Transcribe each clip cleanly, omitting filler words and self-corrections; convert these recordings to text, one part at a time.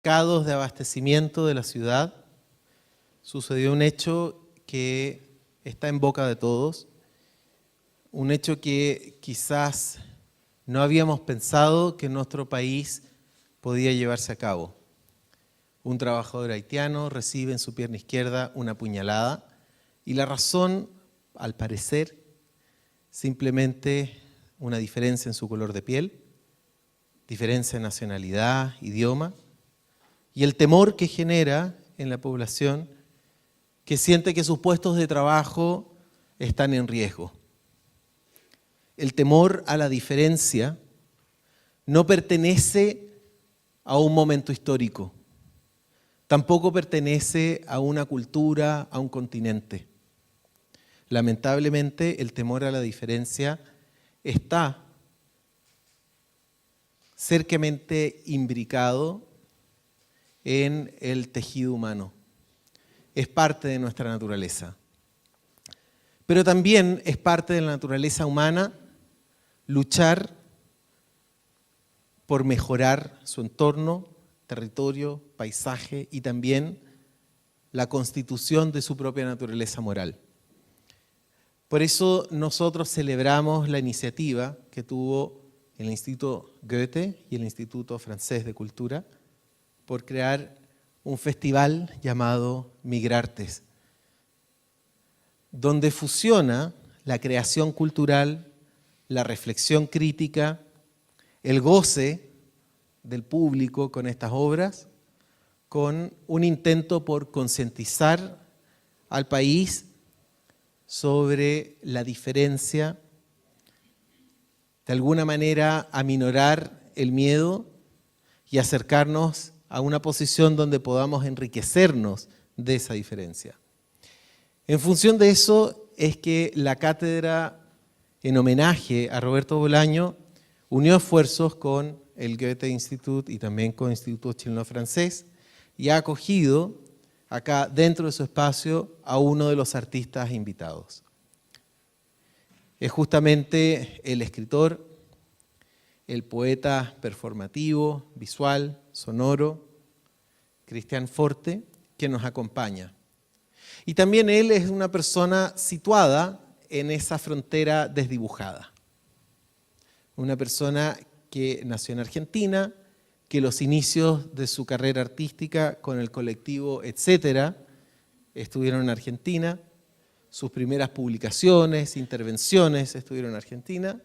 mercados de abastecimiento de la ciudad, sucedió un hecho que está en boca de todos, un hecho que quizás no habíamos pensado que en nuestro país podía llevarse a cabo. Un trabajador haitiano recibe en su pierna izquierda una puñalada y la razón, al parecer, simplemente una diferencia en su color de piel, diferencia en nacionalidad, idioma, y el temor que genera en la población que siente que sus puestos de trabajo están en riesgo. El temor a la diferencia no pertenece a un momento histórico, tampoco pertenece a una cultura, a un continente. Lamentablemente, el temor a la diferencia está cercamente imbricado en el tejido humano. Es parte de nuestra naturaleza. Pero también es parte de la naturaleza humana luchar por mejorar su entorno, territorio, paisaje y también la constitución de su propia naturaleza moral. Por eso nosotros celebramos la iniciativa que tuvo el Instituto Goethe y el Instituto Francés de Cultura por crear un festival llamado Migrartes, donde fusiona la creación cultural, la reflexión crítica, el goce del público con estas obras, con un intento por concientizar al país sobre la diferencia, de alguna manera aminorar el miedo y acercarnos a una posición donde podamos enriquecernos de esa diferencia. En función de eso es que la cátedra en homenaje a Roberto Bolaño unió esfuerzos con el Goethe Institut y también con el Instituto Chileno-Francés y ha acogido acá dentro de su espacio a uno de los artistas invitados. Es justamente el escritor, el poeta performativo, visual, sonoro, Cristian Forte, que nos acompaña. Y también él es una persona situada en esa frontera desdibujada. Una persona que nació en Argentina, que los inicios de su carrera artística con el colectivo Etcétera estuvieron en Argentina, sus primeras publicaciones, intervenciones estuvieron en Argentina,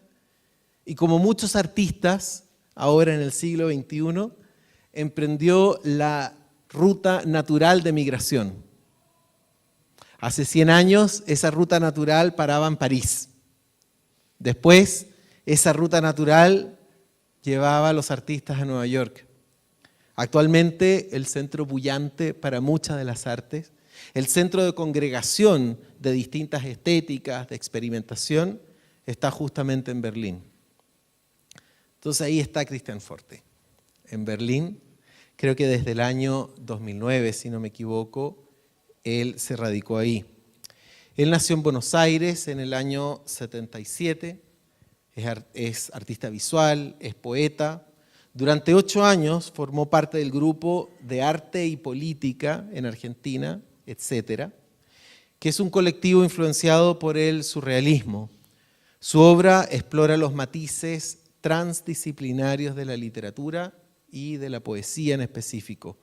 y como muchos artistas, ahora en el siglo XXI, emprendió la ruta natural de migración. Hace 100 años esa ruta natural paraba en París. Después esa ruta natural llevaba a los artistas a Nueva York. Actualmente el centro bullante para muchas de las artes, el centro de congregación de distintas estéticas, de experimentación, está justamente en Berlín. Entonces ahí está Cristian Forte, en Berlín. Creo que desde el año 2009, si no me equivoco, él se radicó ahí. Él nació en Buenos Aires en el año 77, es artista visual, es poeta. Durante 8 años formó parte del grupo de arte y política en Argentina, Etcétera, que es un colectivo influenciado por el surrealismo. Su obra explora los matices transdisciplinarios de la literatura y de la poesía en específico.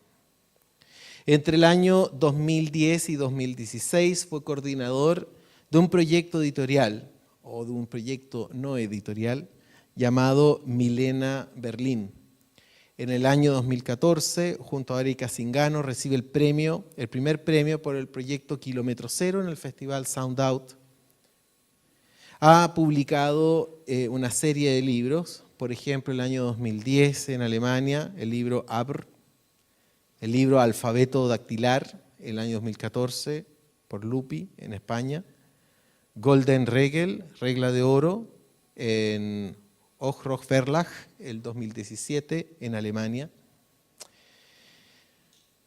Entre el año 2010 y 2016 fue coordinador de un proyecto editorial, o de un proyecto no editorial, llamado Milena Berlín. En el año 2014, junto a Erika Zingano, recibe el primer premio por el proyecto Kilómetro Cero en el Festival Sound Out. Ha publicado una serie de libros, por ejemplo, el año 2010 en Alemania, el libro Abr, el libro Alfabeto Dactilar, el año 2014, por Lupi, en España, Golden Regel, Regla de Oro, en Hochrock Verlag, el 2017, en Alemania.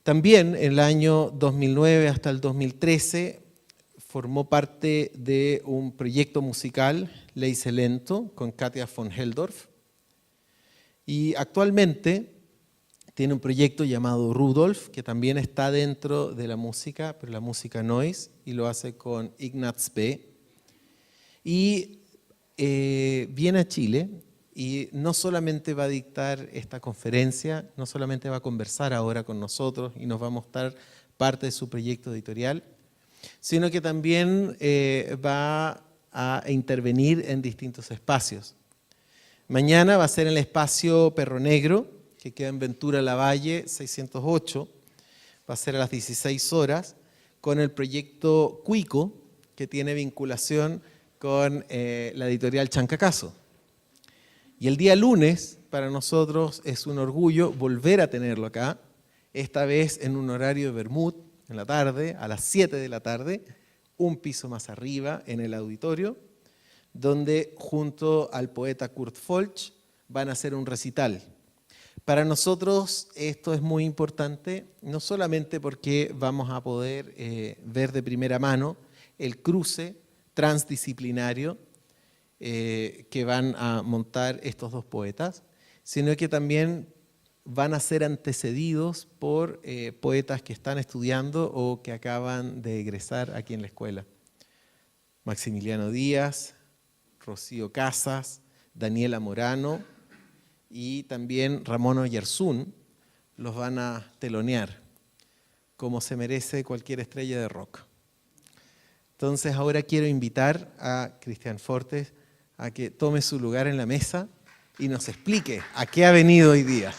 También en el año 2009 hasta el 2013 formó parte de un proyecto musical, Leise Lento, con Katia von Helldorf. Y actualmente tiene un proyecto llamado Rudolf, que también está dentro de la música, pero la música noise, y lo hace con Ignaz B. Y viene a Chile y no solamente va a dictar esta conferencia, no solamente va a conversar ahora con nosotros y nos va a mostrar parte de su proyecto editorial, sino que también va a intervenir en distintos espacios. Mañana va a ser en el espacio Perro Negro, que queda en Ventura Lavalle 608, va a ser a las 16 horas, con el proyecto Cuico, que tiene vinculación con la editorial Chancacazo. Y el día lunes, para nosotros es un orgullo volver a tenerlo acá, esta vez en un horario de Bermud, en la tarde, a las 7 de la tarde, un piso más arriba en el auditorio, donde junto al poeta Kurt Folch van a hacer un recital. Para nosotros esto es muy importante, no solamente porque vamos a poder ver de primera mano el cruce transdisciplinario que van a montar estos dos poetas, sino que también van a ser antecedidos por poetas que están estudiando o que acaban de egresar aquí en la escuela. Maximiliano Díaz, Rocío Casas, Daniela Morano y también Ramón Oyarzún los van a telonear, como se merece cualquier estrella de rock. Entonces ahora quiero invitar a Cristian Fortes a que tome su lugar en la mesa y nos explique a qué ha venido hoy día.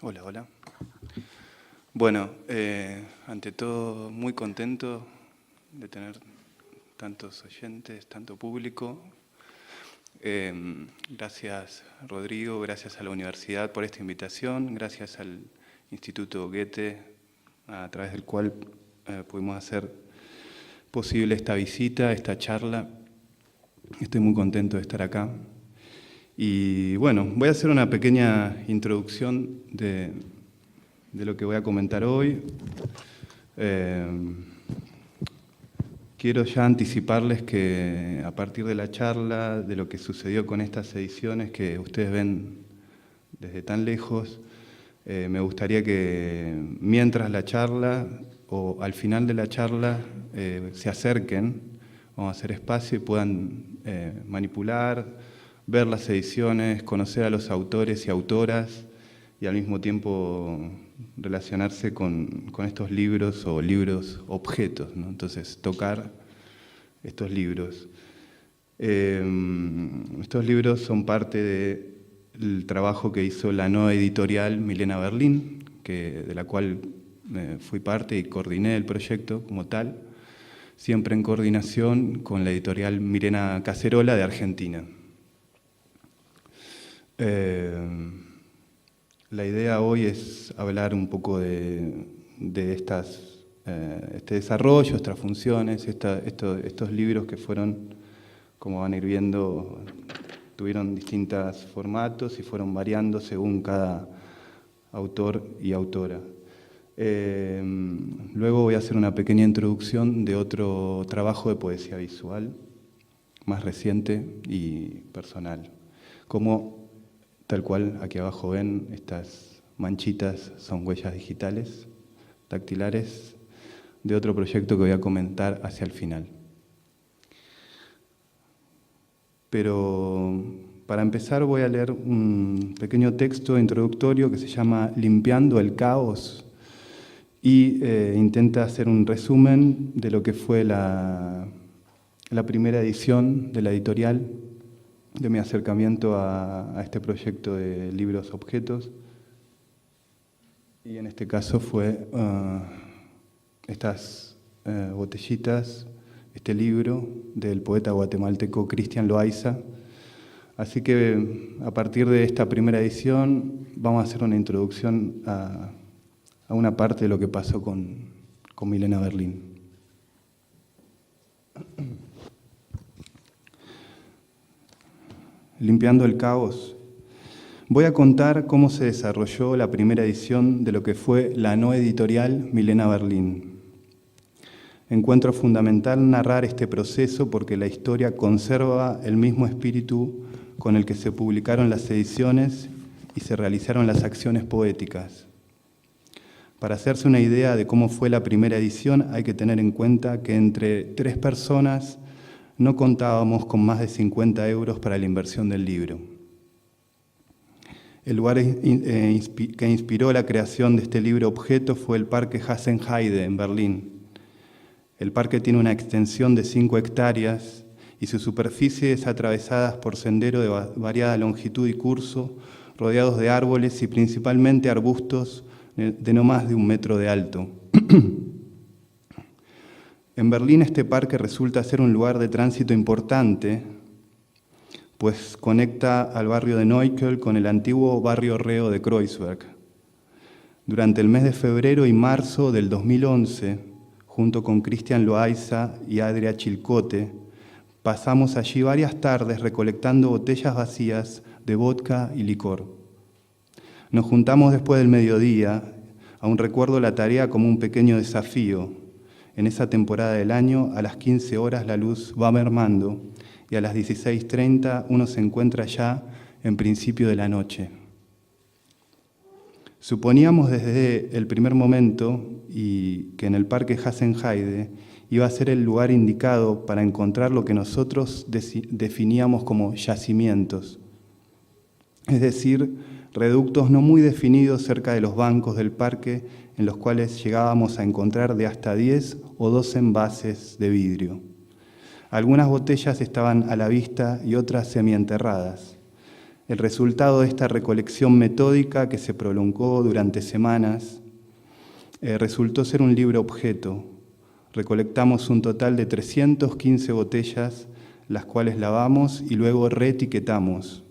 Hola, hola. Bueno, ante todo muy contento de tener tantos oyentes, tanto público. Gracias Rodrigo, gracias a la universidad por esta invitación, gracias al Instituto Goethe, a través del cual pudimos hacer posible esta visita, esta charla. Estoy muy contento de estar acá. Y bueno, voy a hacer una pequeña introducción de lo que voy a comentar hoy. Quiero ya anticiparles que a partir de la charla, de lo que sucedió con estas ediciones que ustedes ven desde tan lejos, me gustaría que mientras la charla o al final de la charla se acerquen, vamos a hacer espacio y puedan manipular, ver las ediciones, conocer a los autores y autoras y al mismo tiempo relacionarse con estos libros o libros objetos, ¿no? Entonces, tocar estos libros. Estos libros son parte del trabajo que hizo la nueva editorial Milena Berlín, de la cual fui parte y coordiné el proyecto como tal, siempre en coordinación con la editorial Milena Cacerola de Argentina. La idea hoy es hablar un poco de este desarrollo, estas funciones, estos libros que fueron, como van a ir viendo, tuvieron distintos formatos y fueron variando según cada autor y autora. Luego voy a hacer una pequeña introducción de otro trabajo de poesía visual, más reciente y personal. Como tal cual, aquí abajo ven, estas manchitas son huellas digitales, dactilares, de otro proyecto que voy a comentar hacia el final. Pero para empezar voy a leer un pequeño texto introductorio que se llama Limpiando el caos y intenta hacer un resumen de lo que fue la primera edición de la editorial, de mi acercamiento a este proyecto de libros objetos. Y en este caso fue estas botellitas, este libro del poeta guatemalteco Cristian Loaiza. Así que a partir de esta primera edición vamos a hacer una introducción a una parte de lo que pasó con Milena Berlín. Limpiando el caos. Voy a contar cómo se desarrolló la primera edición de lo que fue la no editorial Milena Berlín. Encuentro fundamental narrar este proceso porque la historia conserva el mismo espíritu con el que se publicaron las ediciones y se realizaron las acciones poéticas. Para hacerse una idea de cómo fue la primera edición, hay que tener en cuenta que entre 3 personas no contábamos con más de 50 euros para la inversión del libro. El lugar que inspiró la creación de este libro objeto fue el Parque Hasenheide en Berlín. El parque tiene una extensión de 5 hectáreas y su superficie es atravesada por senderos de variada longitud y curso, rodeados de árboles y principalmente arbustos de no más de 1 metro de alto. En Berlín este parque resulta ser un lugar de tránsito importante, pues conecta al barrio de Neukölln con el antiguo barrio reo de Kreuzberg. Durante el mes de febrero y marzo del 2011, junto con Christian Loaiza y Adria Chilcote, pasamos allí varias tardes recolectando botellas vacías de vodka y licor. Nos juntamos después del mediodía, aún recuerdo la tarea como un pequeño desafío. En esa temporada del año, a las 15 horas la luz va mermando y a las 16:30 uno se encuentra ya en principio de la noche. Suponíamos desde el primer momento y que en el Parque Hasenheide iba a ser el lugar indicado para encontrar lo que nosotros definíamos como yacimientos, es decir, reductos no muy definidos cerca de los bancos del parque en los cuales llegábamos a encontrar de hasta 10 o 12 envases de vidrio. Algunas botellas estaban a la vista y otras semienterradas. El resultado de esta recolección metódica que se prolongó durante semanas resultó ser un libro objeto. Recolectamos un total de 315 botellas, las cuales lavamos y luego reetiquetamos.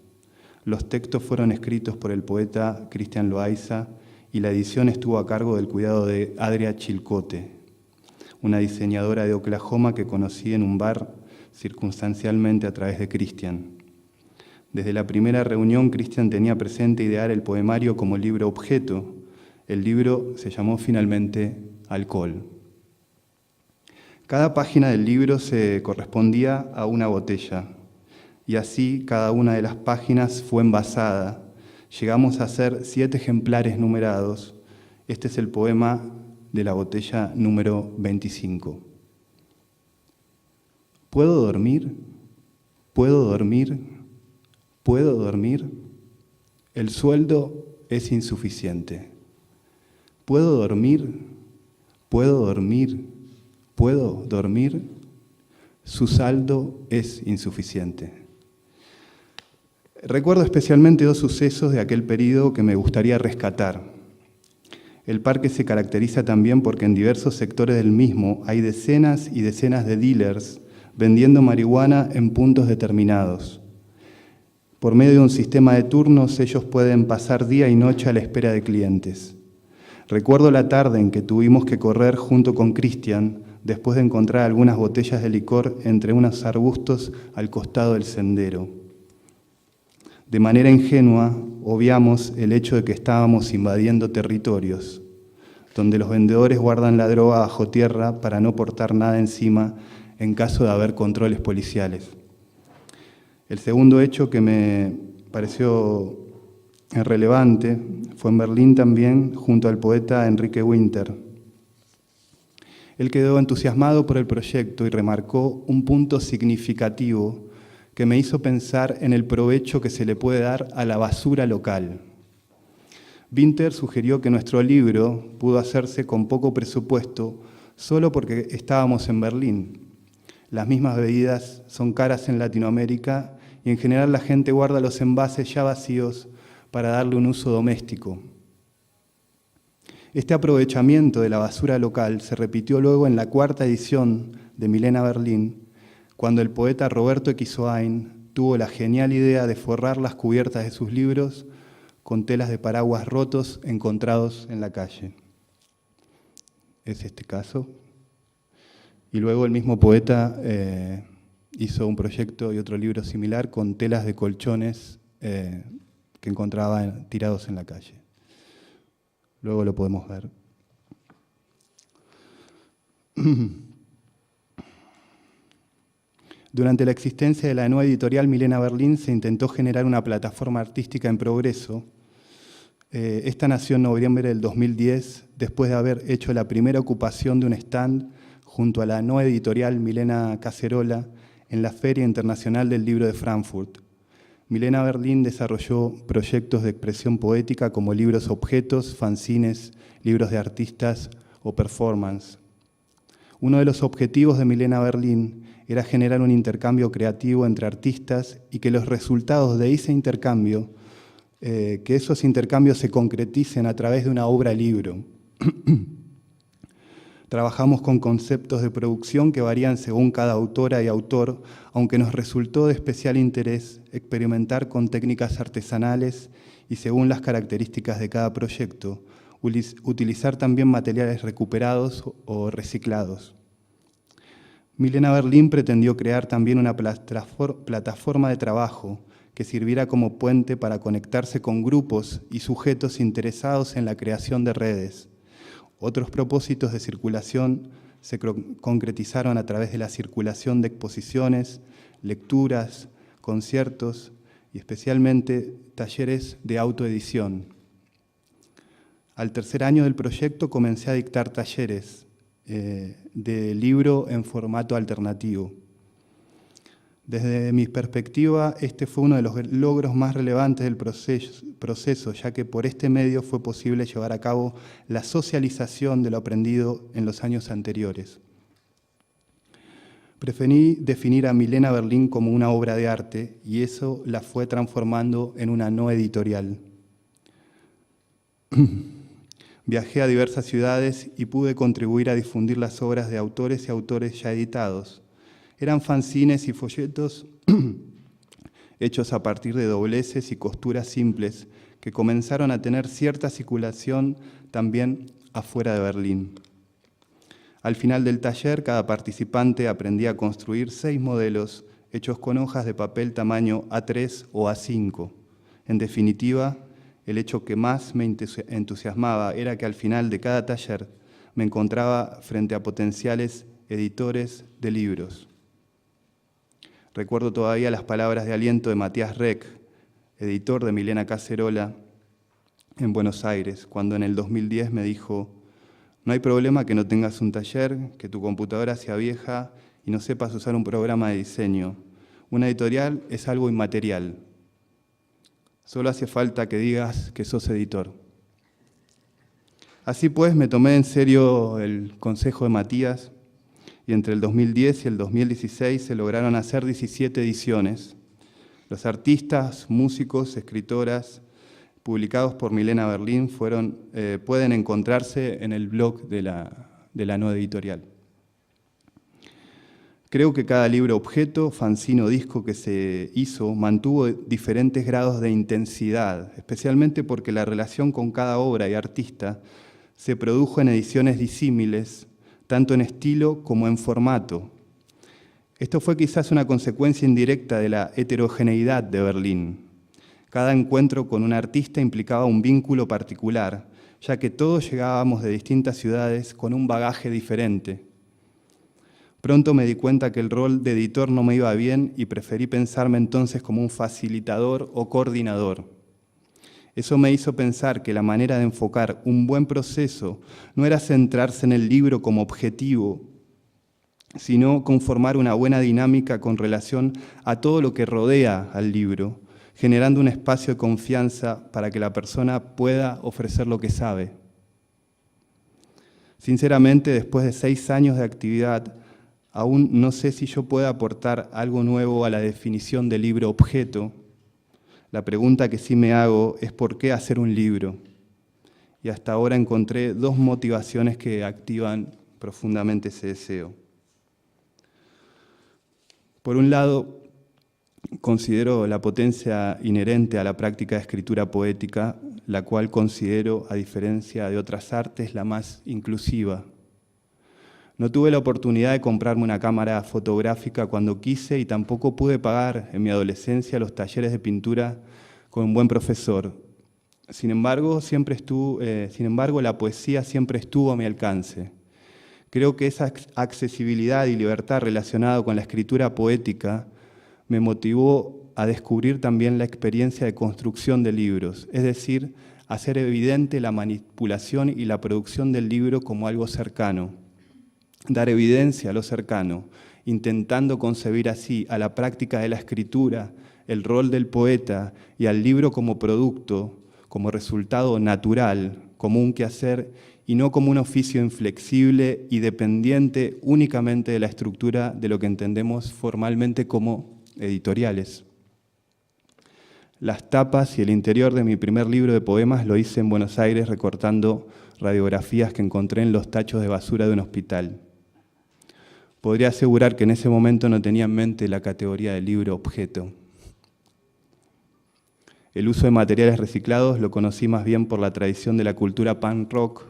Los textos fueron escritos por el poeta Christian Loaiza y la edición estuvo a cargo del cuidado de Adria Chilcote, una diseñadora de Oklahoma que conocí en un bar circunstancialmente a través de Christian. Desde la primera reunión, Christian tenía presente idear el poemario como libro objeto. El libro se llamó finalmente Alcohol. Cada página del libro se correspondía a una botella, y así cada una de las páginas fue envasada. Llegamos a hacer 7 ejemplares numerados. Este es el poema de la botella número 25. ¿Puedo dormir? ¿Puedo dormir? ¿Puedo dormir? El sueldo es insuficiente. ¿Puedo dormir? ¿Puedo dormir? ¿Puedo dormir? Su saldo es insuficiente. Recuerdo especialmente 2 sucesos de aquel periodo que me gustaría rescatar. El parque se caracteriza también porque en diversos sectores del mismo hay decenas y decenas de dealers vendiendo marihuana en puntos determinados. Por medio de un sistema de turnos, ellos pueden pasar día y noche a la espera de clientes. Recuerdo la tarde en que tuvimos que correr junto con Christian después de encontrar algunas botellas de licor entre unos arbustos al costado del sendero. De manera ingenua, obviamos el hecho de que estábamos invadiendo territorios, donde los vendedores guardan la droga bajo tierra para no portar nada encima en caso de haber controles policiales. El segundo hecho que me pareció relevante fue en Berlín también, junto al poeta Enrique Winter. Él quedó entusiasmado por el proyecto y remarcó un punto significativo que me hizo pensar en el provecho que se le puede dar a la basura local. Winter sugirió que nuestro libro pudo hacerse con poco presupuesto solo porque estábamos en Berlín. Las mismas bebidas son caras en Latinoamérica y en general la gente guarda los envases ya vacíos para darle un uso doméstico. Este aprovechamiento de la basura local se repitió luego en la 4ª edición de Milena Berlín, cuando el poeta Roberto Equizoain tuvo la genial idea de forrar las cubiertas de sus libros con telas de paraguas rotos encontrados en la calle. Es este caso. Y luego el mismo poeta hizo un proyecto y otro libro similar con telas de colchones que encontraba tirados en la calle. Luego lo podemos ver. Durante la existencia de la nueva editorial Milena Berlín se intentó generar una plataforma artística en progreso. Esta nació en noviembre del 2010, después de haber hecho la primera ocupación de un stand junto a la nueva editorial Milena Cacerola en la Feria Internacional del Libro de Frankfurt. Milena Berlín desarrolló proyectos de expresión poética como libros objetos, fanzines, libros de artistas o performance. Uno de los objetivos de Milena Berlín era generar un intercambio creativo entre artistas y que los resultados de ese intercambio, que esos intercambios se concreticen a través de una obra-libro. Trabajamos con conceptos de producción que varían según cada autora y autor, aunque nos resultó de especial interés experimentar con técnicas artesanales y, según las características de cada proyecto, utilizar también materiales recuperados o reciclados. Milena Berlín pretendió crear también una plataforma de trabajo que sirviera como puente para conectarse con grupos y sujetos interesados en la creación de redes. Otros propósitos de circulación se concretizaron a través de la circulación de exposiciones, lecturas, conciertos y especialmente talleres de autoedición. Al tercer año del proyecto comencé a dictar talleres de libro en formato alternativo. Desde mi perspectiva, este fue uno de los logros más relevantes del proceso, ya que por este medio fue posible llevar a cabo la socialización de lo aprendido en los años anteriores. Preferí definir a Milena Berlín como una obra de arte y eso la fue transformando en una no editorial. Viajé a diversas ciudades y pude contribuir a difundir las obras de autores y autores ya editados. Eran fanzines y folletos hechos a partir de dobleces y costuras simples que comenzaron a tener cierta circulación también afuera de Berlín. Al final del taller, cada participante aprendía a construir 6 modelos hechos con hojas de papel tamaño A3 o A5. En definitiva, el hecho que más me entusiasmaba era que al final de cada taller me encontraba frente a potenciales editores de libros. Recuerdo todavía las palabras de aliento de Matías Reck, editor de Milena Cacerola, en Buenos Aires, cuando en el 2010 me dijo: no hay problema que no tengas un taller, que tu computadora sea vieja y no sepas usar un programa de diseño. Una editorial es algo inmaterial. Solo hace falta que digas que sos editor. Así pues, me tomé en serio el consejo de Matías y entre el 2010 y el 2016 se lograron hacer 17 ediciones. Los artistas, músicos, escritoras publicados por Milena Berlín pueden encontrarse en el blog de la nueva editorial. Creo que cada libro objeto, fanzine o disco que se hizo mantuvo diferentes grados de intensidad, especialmente porque la relación con cada obra y artista se produjo en ediciones disímiles, tanto en estilo como en formato. Esto fue quizás una consecuencia indirecta de la heterogeneidad de Berlín. Cada encuentro con un artista implicaba un vínculo particular, ya que todos llegábamos de distintas ciudades con un bagaje diferente. Pronto me di cuenta que el rol de editor no me iba bien y preferí pensarme entonces como un facilitador o coordinador. Eso me hizo pensar que la manera de enfocar un buen proceso no era centrarse en el libro como objetivo, sino conformar una buena dinámica con relación a todo lo que rodea al libro, generando un espacio de confianza para que la persona pueda ofrecer lo que sabe. Sinceramente, después de 6 años de actividad, aún no sé si yo puedo aportar algo nuevo a la definición de libro objeto. La pregunta que sí me hago es ¿por qué hacer un libro? Y hasta ahora encontré 2 motivaciones que activan profundamente ese deseo. Por un lado, considero la potencia inherente a la práctica de escritura poética, la cual considero, a diferencia de otras artes, la más inclusiva. No tuve la oportunidad de comprarme una cámara fotográfica cuando quise y tampoco pude pagar en mi adolescencia los talleres de pintura con un buen profesor. Sin embargo, la poesía siempre estuvo a mi alcance. Creo que esa accesibilidad y libertad relacionada con la escritura poética me motivó a descubrir también la experiencia de construcción de libros, es decir, hacer evidente la manipulación y la producción del libro como algo cercano, dar evidencia a lo cercano, intentando concebir así a la práctica de la escritura, el rol del poeta y al libro como producto, como resultado natural, como un quehacer y no como un oficio inflexible y dependiente únicamente de la estructura de lo que entendemos formalmente como editoriales. Las tapas y el interior de mi primer libro de poemas lo hice en Buenos Aires recortando radiografías que encontré en los tachos de basura de un hospital. Podría asegurar que en ese momento no tenía en mente la categoría de libro objeto. El uso de materiales reciclados lo conocí más bien por la tradición de la cultura punk rock,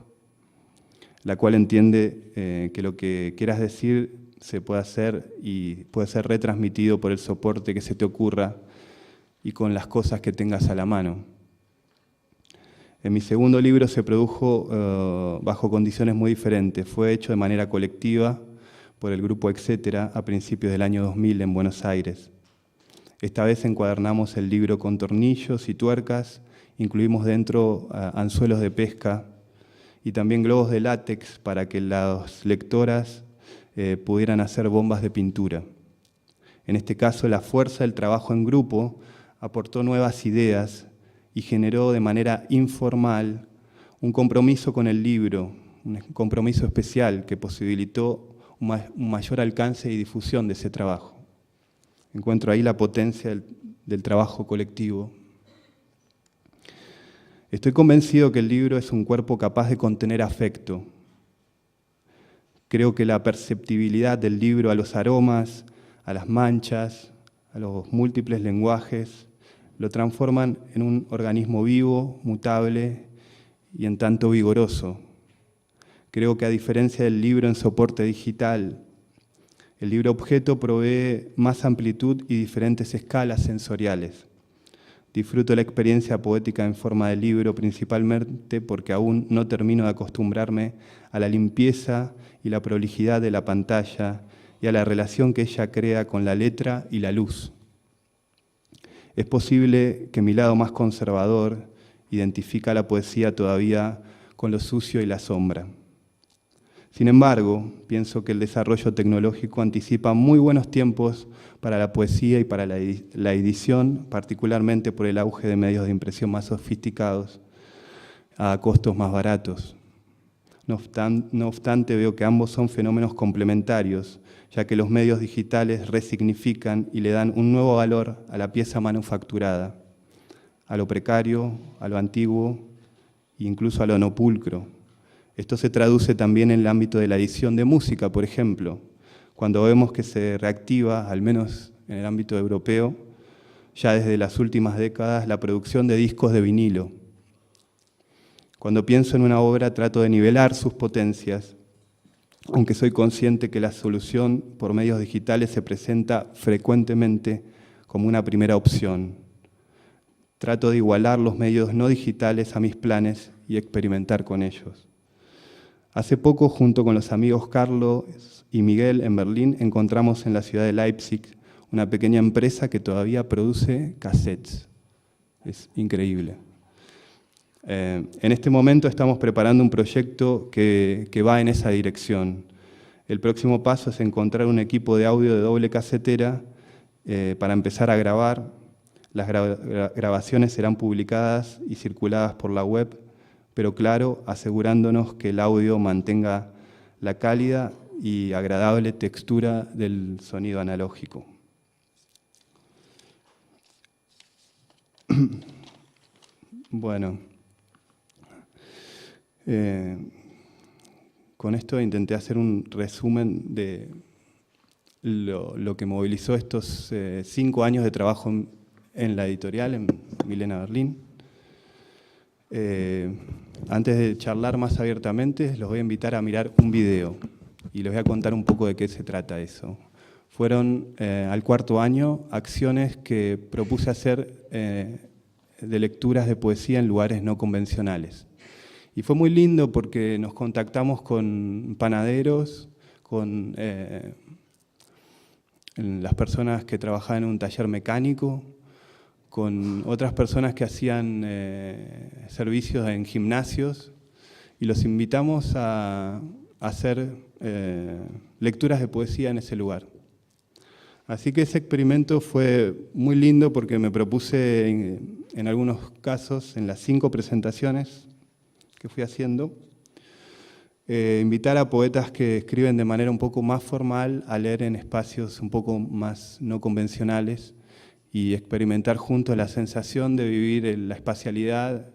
la cual entiende que lo que quieras decir se puede hacer y puede ser retransmitido por el soporte que se te ocurra y con las cosas que tengas a la mano. En mi segundo libro se produjo bajo condiciones muy diferentes. Fue hecho de manera colectiva por el grupo Etcétera a principios del año 2000 en Buenos Aires. Esta vez encuadernamos el libro con tornillos y tuercas, incluimos dentro anzuelos de pesca y también globos de látex para que las lectoras pudieran hacer bombas de pintura. En este caso, la fuerza del trabajo en grupo aportó nuevas ideas y generó de manera informal un compromiso con el libro, un compromiso especial que posibilitó un mayor alcance y difusión de ese trabajo. Encuentro ahí la potencia del trabajo colectivo. Estoy convencido que el libro es un cuerpo capaz de contener afecto. Creo que la perceptibilidad del libro a los aromas, a las manchas, a los múltiples lenguajes, lo transforman en un organismo vivo, mutable y en tanto vigoroso. Creo que a diferencia del libro en soporte digital, el libro objeto provee más amplitud y diferentes escalas sensoriales. Disfruto la experiencia poética en forma de libro principalmente porque aún no termino de acostumbrarme a la limpieza y la prolijidad de la pantalla y a la relación que ella crea con la letra y la luz. Es posible que mi lado más conservador identifica la poesía todavía con lo sucio y la sombra. Sin embargo, pienso que el desarrollo tecnológico anticipa muy buenos tiempos para la poesía y para la edición, particularmente por el auge de medios de impresión más sofisticados a costos más baratos. No obstante, veo que ambos son fenómenos complementarios, ya que los medios digitales resignifican y le dan un nuevo valor a la pieza manufacturada, a lo precario, a lo antiguo e incluso a lo no pulcro. Esto se traduce también en el ámbito de la edición de música, por ejemplo, cuando vemos que se reactiva, al menos en el ámbito europeo, ya desde las últimas décadas, la producción de discos de vinilo. Cuando pienso en una obra trato de nivelar sus potencias, aunque soy consciente que la solución por medios digitales se presenta frecuentemente como una primera opción. Trato de igualar los medios no digitales a mis planes y experimentar con ellos. Hace poco, junto con los amigos Carlos y Miguel en Berlín, encontramos en la ciudad de Leipzig una pequeña empresa que todavía produce cassettes. Es increíble. En este momento estamos preparando un proyecto que va en esa dirección. El próximo paso es encontrar un equipo de audio de doble casetera para empezar a grabar. Las grabaciones serán publicadas y circuladas por la web, pero claro, asegurándonos que el audio mantenga la cálida y agradable textura del sonido analógico. Bueno, con esto intenté hacer un resumen de lo que movilizó estos 5 años de trabajo en la editorial, en Milena Berlín. Antes de charlar más abiertamente, los voy a invitar a mirar un video y les voy a contar un poco de qué se trata eso. Fueron al cuarto año acciones que propuse hacer de lecturas de poesía en lugares no convencionales. Y fue muy lindo porque nos contactamos con panaderos, con las personas que trabajaban en un taller mecánico, con otras personas que hacían servicios en gimnasios, y los invitamos a hacer lecturas de poesía en ese lugar. Así que ese experimento fue muy lindo porque me propuse, en algunos casos, en las 5 presentaciones que fui haciendo, invitar a poetas que escriben de manera un poco más formal a leer en espacios un poco más no convencionales y experimentar juntos la sensación de vivir la espacialidad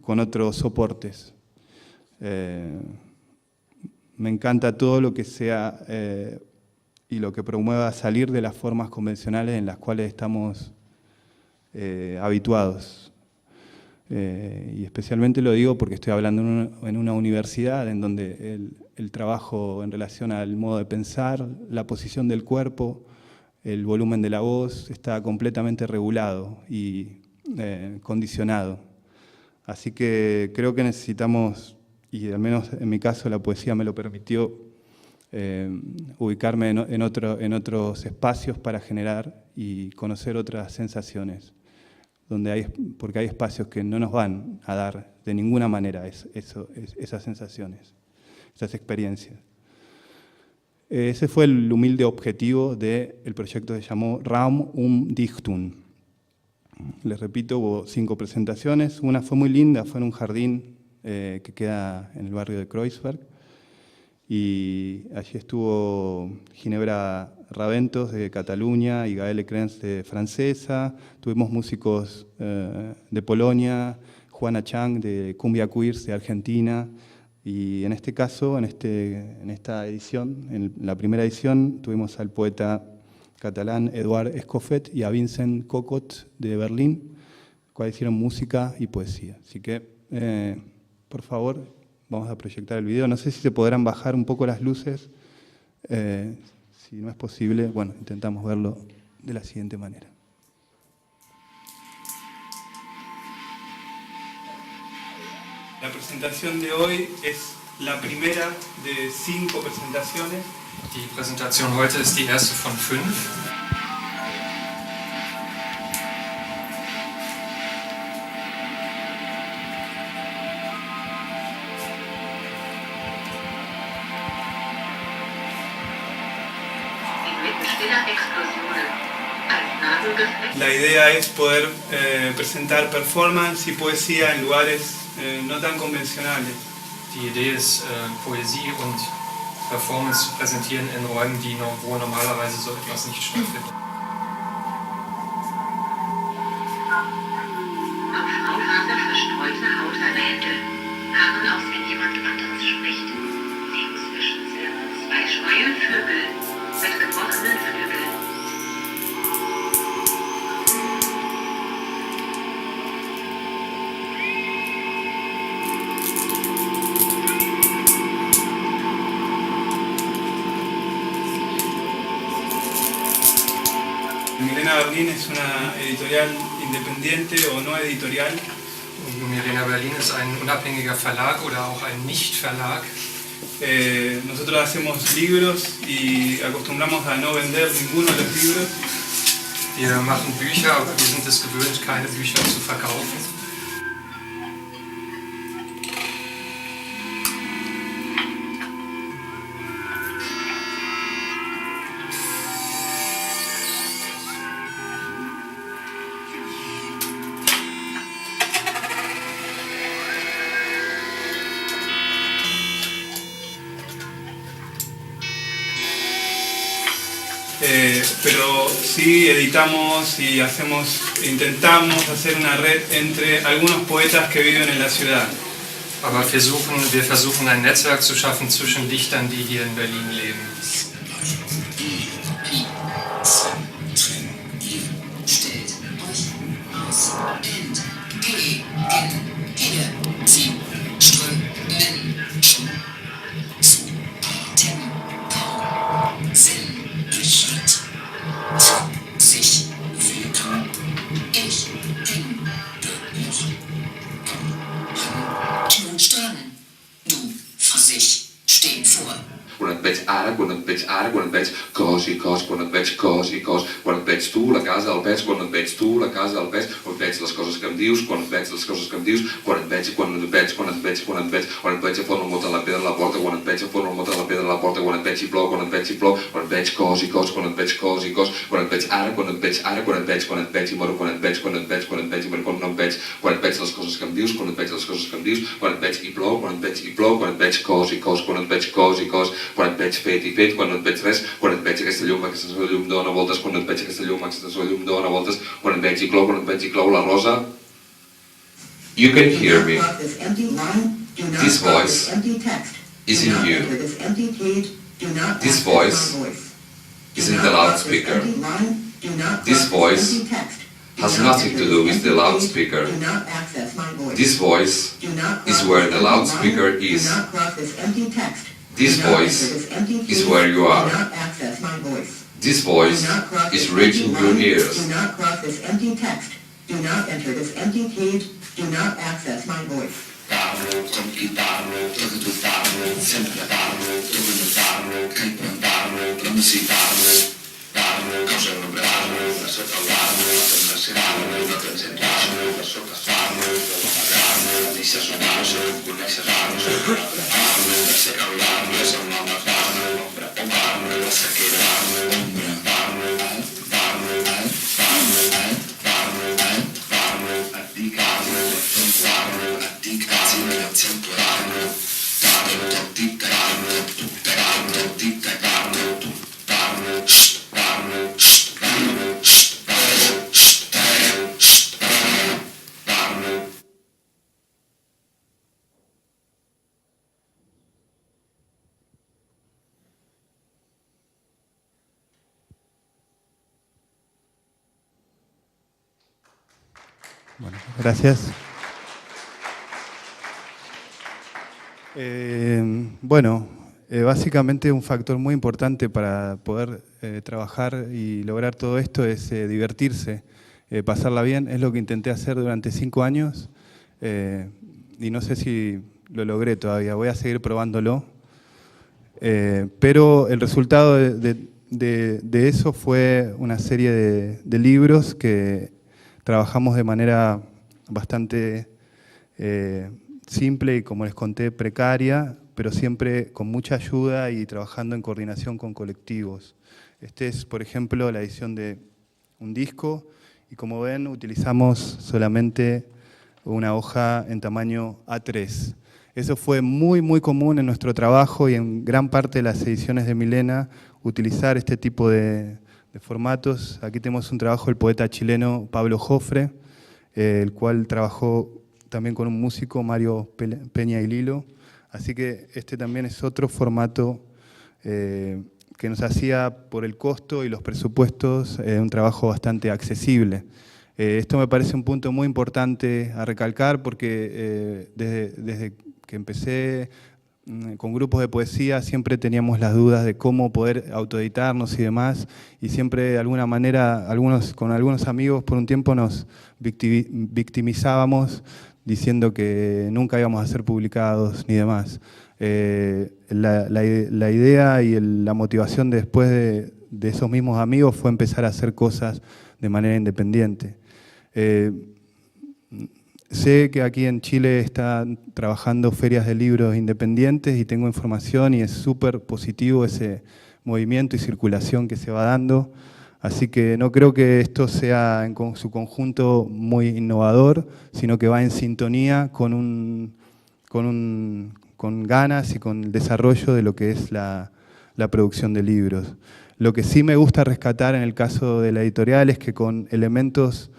con otros soportes. Me encanta todo lo que sea y lo que promueva salir de las formas convencionales en las cuales estamos habituados. Y especialmente lo digo porque estoy hablando en una universidad en donde el trabajo en relación al modo de pensar, la posición del cuerpo, el volumen de la voz está completamente regulado y condicionado. Así que creo que necesitamos, y al menos en mi caso la poesía me lo permitió, ubicarme en otros espacios para generar y conocer otras sensaciones, porque hay espacios que no nos van a dar de ninguna manera esas sensaciones, esas experiencias. Ese fue el humilde objetivo del proyecto que se llamó Raum Dichtung. Les repito, hubo 5 presentaciones. Una fue muy linda, fue en un jardín que queda en el barrio de Kreuzberg. Y allí estuvo Ginebra Raventos de Cataluña y Gaëlle Krenz de Francesa. Tuvimos músicos de Polonia, Juana Chang de Cumbia Queers de Argentina. Y en este caso, en esta edición, en la primera edición, tuvimos al poeta catalán Eduard Escoffet y a Vincent Cockot de Berlín, cuales hicieron música y poesía. Así que, por favor, vamos a proyectar el video. No sé si se podrán bajar un poco las luces. Si no es posible, bueno, intentamos verlo de la siguiente manera. La presentación de hoy es la primera de 5 presentaciones. Die Präsentation heute ist die erste von 5. La idea es poder presentar performance y poesía en lugares no tan convencionales. Die Idee ist, Poesie und Performance zu präsentieren in Räumen, wo normalerweise so etwas nicht stattfindet. Auf graufaser verstreute Haut an Hände, Haaren, aus denen jemand anderes spricht, liegen zwischen 2 scheue Vögel mit gebrochenen Flügeln. Milena Berlin es una editorial independiente o no editorial. Milena Berlin ist ein unabhängiger Verlag oder auch ein Nicht-Verlag. Nosotros hacemos libros y acostumbramos a no vender ninguno de los libros. Wir machen Bücher, aber wir sind es gewöhnt, keine Bücher zu verkaufen. Pero sí editamos y intentamos hacer una red entre algunos poetas que viven en la ciudad. Aber wir versuchen ein Netzwerk zu schaffen zwischen Dichtern, die hier in Berlin leben. ara, quan et veig ara, quan et veig cos i cos, quan et veig cos i cos, quan et veig tu, la casa, el pes, quan et veig tu, la casa, el pes, quan et veig les coses que em dius, quan et veig les coses que em dius, quan et veig, quan et veig, quan et veig, quan et veig, quan et veig a font el mot a la pedra a la porta, quan et veig a font el mot a la pedra a la porta, quan et veig i plou, quan et veig i plou, quan et veig cos i cos, quan et veig cos i cos, quan et veig ara, quan et veig ara, quan et veig i moro, quan et veig, quan et veig, quan et veig i moro, quan no em veig, quan et veig les coses que em dius, quan et veig les coses que em dius, quan et veig i plou, quan et veig i plou, quan et veig cos i cos, quan et veig cos i cos, quan et veig fet i fet, quan no et veig res, quan et veig aquesta llum dona voltes, quan et veig aquesta llum dona voltes, quan et veig i clou la rosa. You can hear me. This voice is in you. This voice is in the loudspeaker. This voice has nothing to do with the loudspeaker. This voice is where the loudspeaker is. This voice is where you are. This voice is reaching your ears. Do not cross this empty text. Do not enter this empty page. Do not access my voice. Darlo, complicarlo, documentarlo, sempre darlo, documentarlo, cantarlo, pronunciarlo, darlo, conservarlo, darlo, presentarlo, presentarlo, socafarlo, pagarlo, disasonarlo, conexionarlo, darlo, secarlo, sonomarlo, prepararlo, saquearlo, darlo, darlo, darlo, darlo, abdicarlo, contarlo, abdicarlo, temporarlo, darlo, dictarlo, tutarlo, dictarlo, tutarlo, darlo, darlo. Bueno, gracias. Básicamente un factor muy importante para poder trabajar y lograr todo esto es divertirse, pasarla bien. Es lo que intenté hacer durante 5 años y no sé si lo logré todavía. Voy a seguir probándolo. Pero el resultado de eso fue una serie de libros que trabajamos de manera bastante simple y, como les conté, precaria, pero siempre con mucha ayuda y trabajando en coordinación con colectivos. Este es, por ejemplo, la edición de un disco y, como ven, utilizamos solamente una hoja en tamaño A3. Eso fue muy, muy común en nuestro trabajo y en gran parte de las ediciones de Milena, utilizar este tipo de formatos. Aquí tenemos un trabajo del poeta chileno Pablo Jofre, el cual trabajó también con un músico, Mario Peña y Lilo. Así que este también es otro formato que nos hacía, por el costo y los presupuestos, un trabajo bastante accesible. Esto me parece un punto muy importante a recalcar porque desde que empecé con grupos de poesía siempre teníamos las dudas de cómo poder autoeditarnos y demás, y siempre de alguna manera con algunos amigos por un tiempo nos victimizábamos diciendo que nunca íbamos a ser publicados ni demás. La idea y la motivación después de esos mismos amigos fue empezar a hacer cosas de manera independiente. Sé que aquí en Chile están trabajando ferias de libros independientes y tengo información y es súper positivo ese movimiento y circulación que se va dando. Así que no creo que esto sea en su conjunto muy innovador, sino que va en sintonía con ganas y con el desarrollo de lo que es la producción de libros. Lo que sí me gusta rescatar en el caso de la editorial es que con elementos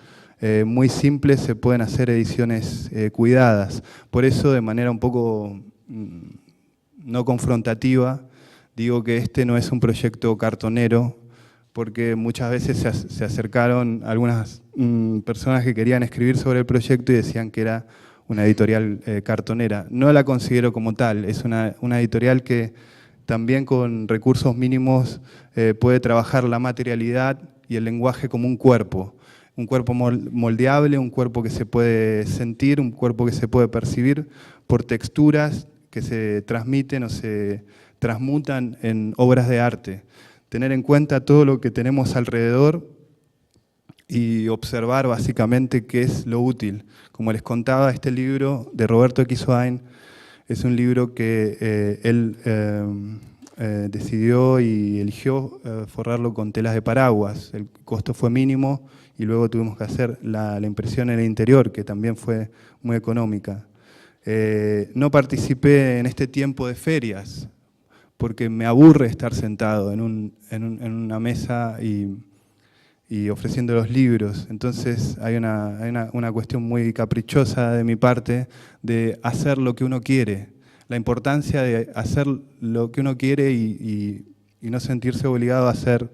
muy simples se pueden hacer ediciones cuidadas. Por eso, de manera un poco no confrontativa, digo que este no es un proyecto cartonero, porque muchas veces se acercaron algunas personas que querían escribir sobre el proyecto y decían que era una editorial cartonera. No la considero como tal, es una editorial que también con recursos mínimos puede trabajar la materialidad y el lenguaje como un cuerpo moldeable, un cuerpo que se puede sentir, un cuerpo que se puede percibir por texturas que se transmiten o se transmutan en obras de arte. Tener en cuenta todo lo que tenemos alrededor y observar básicamente qué es lo útil. Como les contaba, este libro de Roberto X. Ohain es un libro que él decidió y eligió forrarlo con telas de paraguas. El costo fue mínimo y luego tuvimos que hacer la impresión en el interior, que también fue muy económica. No participé en este tiempo de ferias, porque me aburre estar sentado en una mesa y ofreciendo los libros. Entonces hay una cuestión muy caprichosa de mi parte de hacer lo que uno quiere. La importancia de hacer lo que uno quiere y no sentirse obligado a hacer,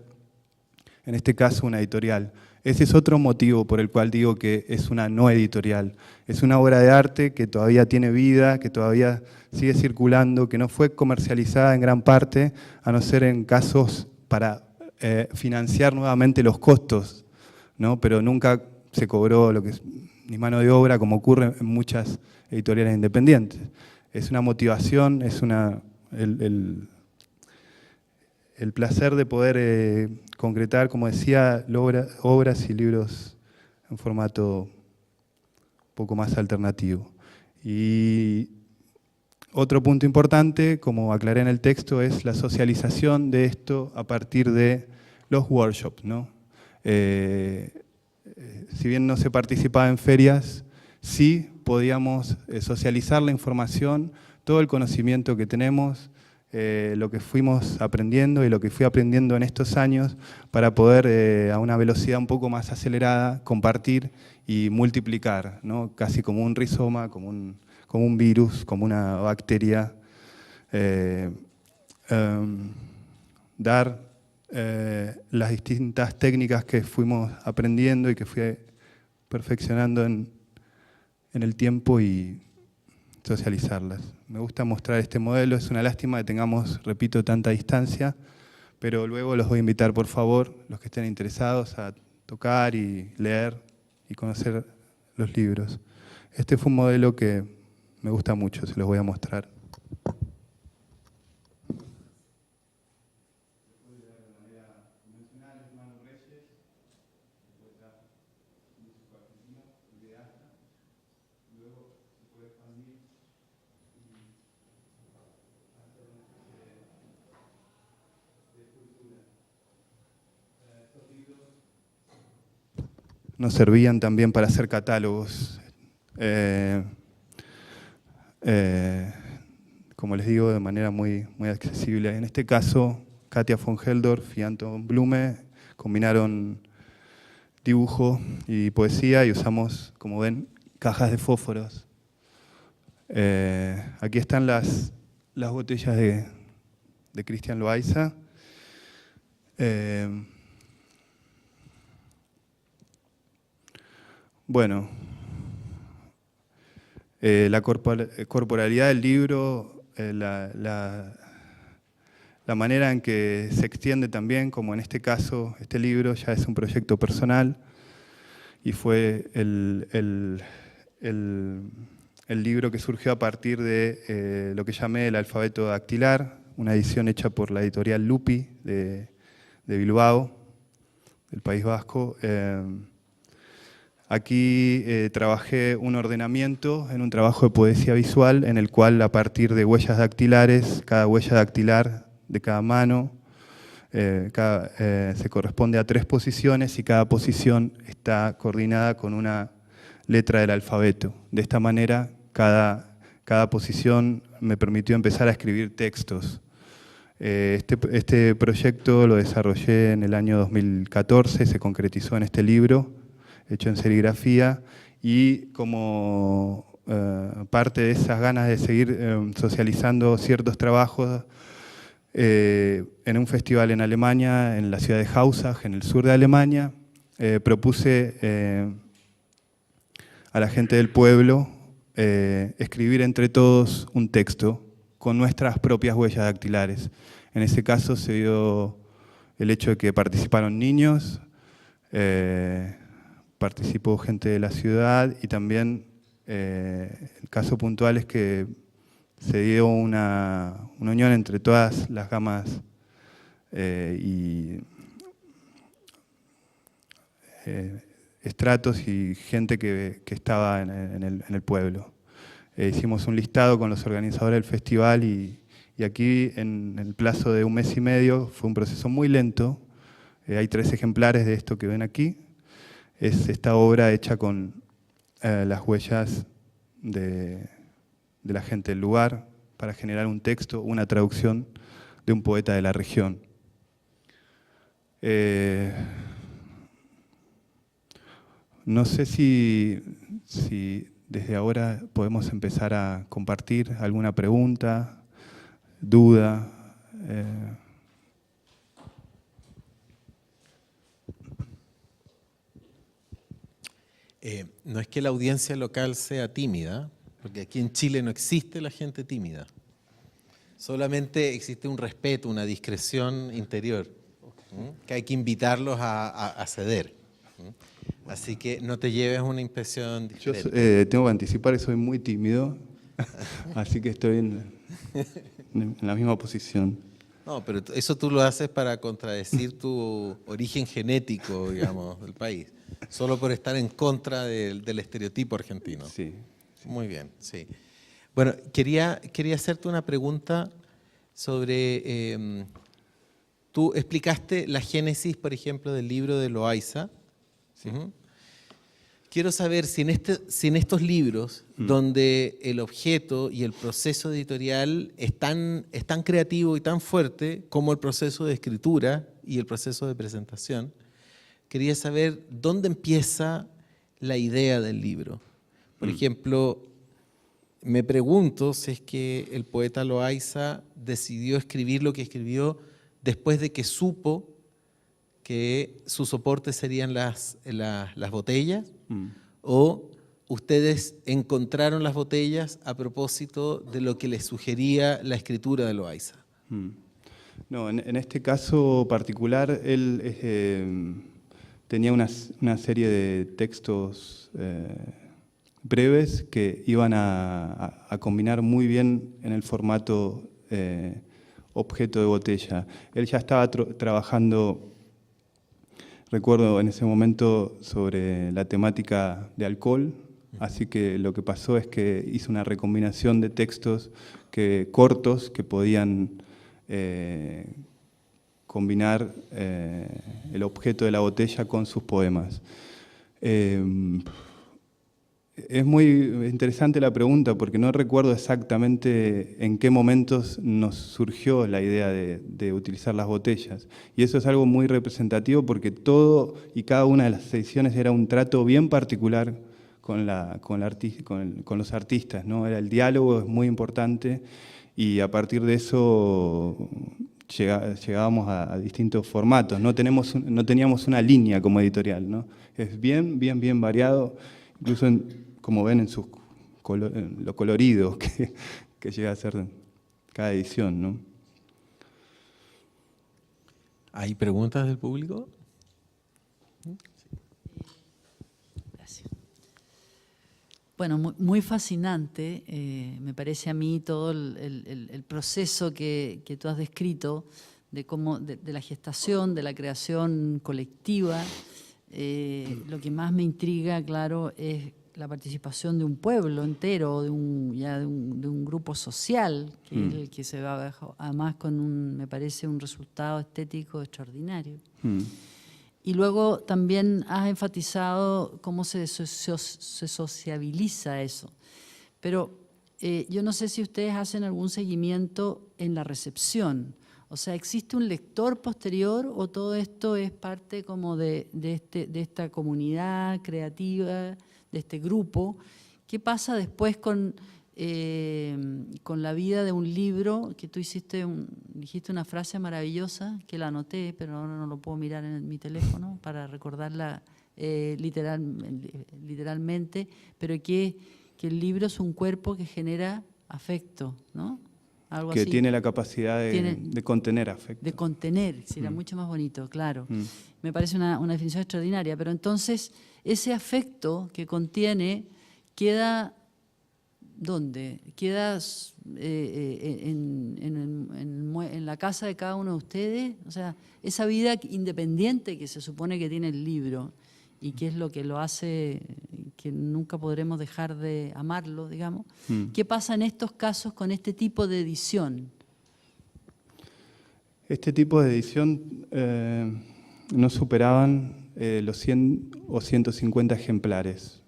en este caso, una editorial. Ese es otro motivo por el cual digo que es una no editorial. Es una obra de arte que todavía tiene vida, que todavía sigue circulando, que no fue comercializada en gran parte, a no ser en casos para financiar nuevamente los costos, ¿no? Pero nunca se cobró ni mano de obra, como ocurre en muchas editoriales independientes. Es una motivación, es el placer de poder concretar, como decía, obras y libros en formato un poco más alternativo. Y otro punto importante, como aclaré en el texto, es la socialización de esto a partir de los workshops, ¿no? Si bien no se participaba en ferias, sí podíamos socializar la información, todo el conocimiento que tenemos, lo que fuimos aprendiendo y lo que fui aprendiendo en estos años para poder, a una velocidad un poco más acelerada, compartir y multiplicar, ¿no? Casi como un rizoma, como un virus, como una bacteria, dar las distintas técnicas que fuimos aprendiendo y que fui perfeccionando en el tiempo y socializarlas. Me gusta mostrar este modelo, es una lástima que tengamos, repito, tanta distancia, pero luego los voy a invitar, por favor, los que estén interesados, a tocar y leer y conocer los libros. Este fue un modelo que me gusta mucho, se los voy a mostrar. Nos servían también para hacer catálogos. Como les digo, de manera muy accesible. En este caso, Katia von Helldorf y Anton Blume combinaron dibujo y poesía y usamos, como ven, cajas de fósforos. Aquí están las botellas de Christian Loaiza. Bueno, la corporalidad del libro, la manera en que se extiende también, como en este caso, este libro ya es un proyecto personal y fue el libro que surgió a partir de lo que llamé el alfabeto dactilar, una edición hecha por la editorial Lupi de Bilbao, del País Vasco. Aquí trabajé un ordenamiento en un trabajo de poesía visual en el cual, a partir de huellas dactilares, cada huella dactilar de cada mano se corresponde a 3 posiciones y cada posición está coordinada con una letra del alfabeto. De esta manera, cada posición me permitió empezar a escribir textos. Este proyecto lo desarrollé en el año 2014, se concretizó en este libro, hecho en serigrafía, y como parte de esas ganas de seguir socializando ciertos trabajos, en un festival en Alemania, en la ciudad de Hausach, en el sur de Alemania, propuse a la gente del pueblo escribir entre todos un texto con nuestras propias huellas dactilares. En ese caso se dio el hecho de que participaron niños, participó gente de la ciudad y también el caso puntual es que se dio una unión entre todas las gamas y estratos y gente que estaba en el pueblo. Hicimos un listado con los organizadores del festival y aquí en el plazo de 1 mes y medio fue un proceso muy lento. Hay 3 ejemplares de esto que ven aquí. Es esta obra hecha con las huellas de la gente del lugar para generar un texto, una traducción de un poeta de la región. No sé si desde ahora podemos empezar a compartir alguna pregunta, duda. No es que la audiencia local sea tímida, porque aquí en Chile no existe la gente tímida. Solamente existe un respeto, una discreción interior, que hay que invitarlos a ceder. Así que no te lleves una impresión Yo diferente. tengo que anticipar que soy muy tímido, así que estoy en la misma posición. No, pero eso tú lo haces para contradecir tu origen genético, digamos, del país. Solo por estar en contra del estereotipo argentino. Sí. Muy bien, sí. Bueno, quería hacerte una pregunta sobre... tú explicaste la génesis, por ejemplo, del libro de Loayza. Sí. Quiero saber si en estos libros, donde el objeto y el proceso editorial es tan creativo y tan fuerte como el proceso de escritura y el proceso de presentación, quería saber dónde empieza la idea del libro. Por ejemplo, me pregunto si es que el poeta Loayza decidió escribir lo que escribió después de que supo que su soporte serían las botellas, o ustedes encontraron las botellas a propósito de lo que les sugería la escritura de Loayza. No, en este caso particular, él tenía una serie de textos breves que iban a combinar muy bien en el formato objeto de botella. Él ya estaba trabajando, recuerdo en ese momento, sobre la temática de alcohol, así que lo que pasó es que hizo una recombinación de textos cortos que podían combinar el objeto de la botella con sus poemas. Es muy interesante la pregunta porque no recuerdo exactamente en qué momentos nos surgió la idea de utilizar las botellas. Y eso es algo muy representativo porque todo y cada una de las ediciones era un trato bien particular con los artistas, ¿no? El diálogo es muy importante y a partir de eso llegábamos a distintos formatos. No teníamos una línea como editorial, ¿no? Es bien variado, incluso como ven en lo colorido que llega a ser cada edición, ¿no? ¿Hay preguntas del público? Gracias. Bueno, muy fascinante, me parece a mí todo el proceso que tú has descrito de la gestación, de la creación colectiva. Lo que más me intriga, claro, es la participación de un pueblo entero, de un grupo social, que es el que se va además con me parece un resultado estético extraordinario. Y luego también has enfatizado cómo se sociabiliza eso. Pero yo no sé si ustedes hacen algún seguimiento en la recepción. O sea, ¿existe un lector posterior o todo esto es parte como de esta comunidad creativa, de este grupo? ¿Qué pasa después con la vida de un libro? Que tú dijiste una frase maravillosa, que la anoté, pero ahora no lo puedo mirar en mi teléfono para recordarla literalmente, pero que el libro es un cuerpo que genera afecto, ¿no? Algo que así. Tiene la capacidad de contener afecto. De contener, sería mucho más bonito, claro. Me parece una definición extraordinaria, pero entonces ese afecto que contiene queda ¿Dónde? ¿Queda en la casa de cada uno de ustedes? O sea, esa vida independiente que se supone que tiene el libro y que es lo que lo hace que nunca podremos dejar de amarlo, digamos. ¿Qué pasa en estos casos con este tipo de edición? Este tipo de edición no superaban los 100 o 150 ejemplares.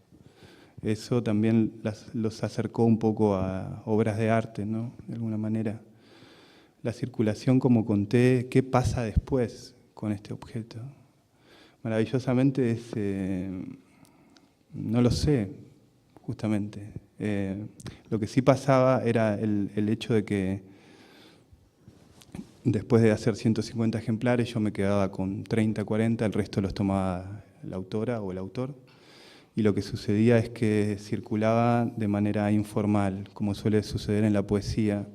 Eso también los acercó un poco a obras de arte, ¿no? De alguna manera. La circulación, como conté, ¿qué pasa después con este objeto? Maravillosamente no lo sé, justamente. Lo que sí pasaba era el hecho de que después de hacer 150 ejemplares yo me quedaba con 30, 40, el resto los tomaba la autora o el autor. Y lo que sucedía es que circulaba de manera informal, como suele suceder en la poesía,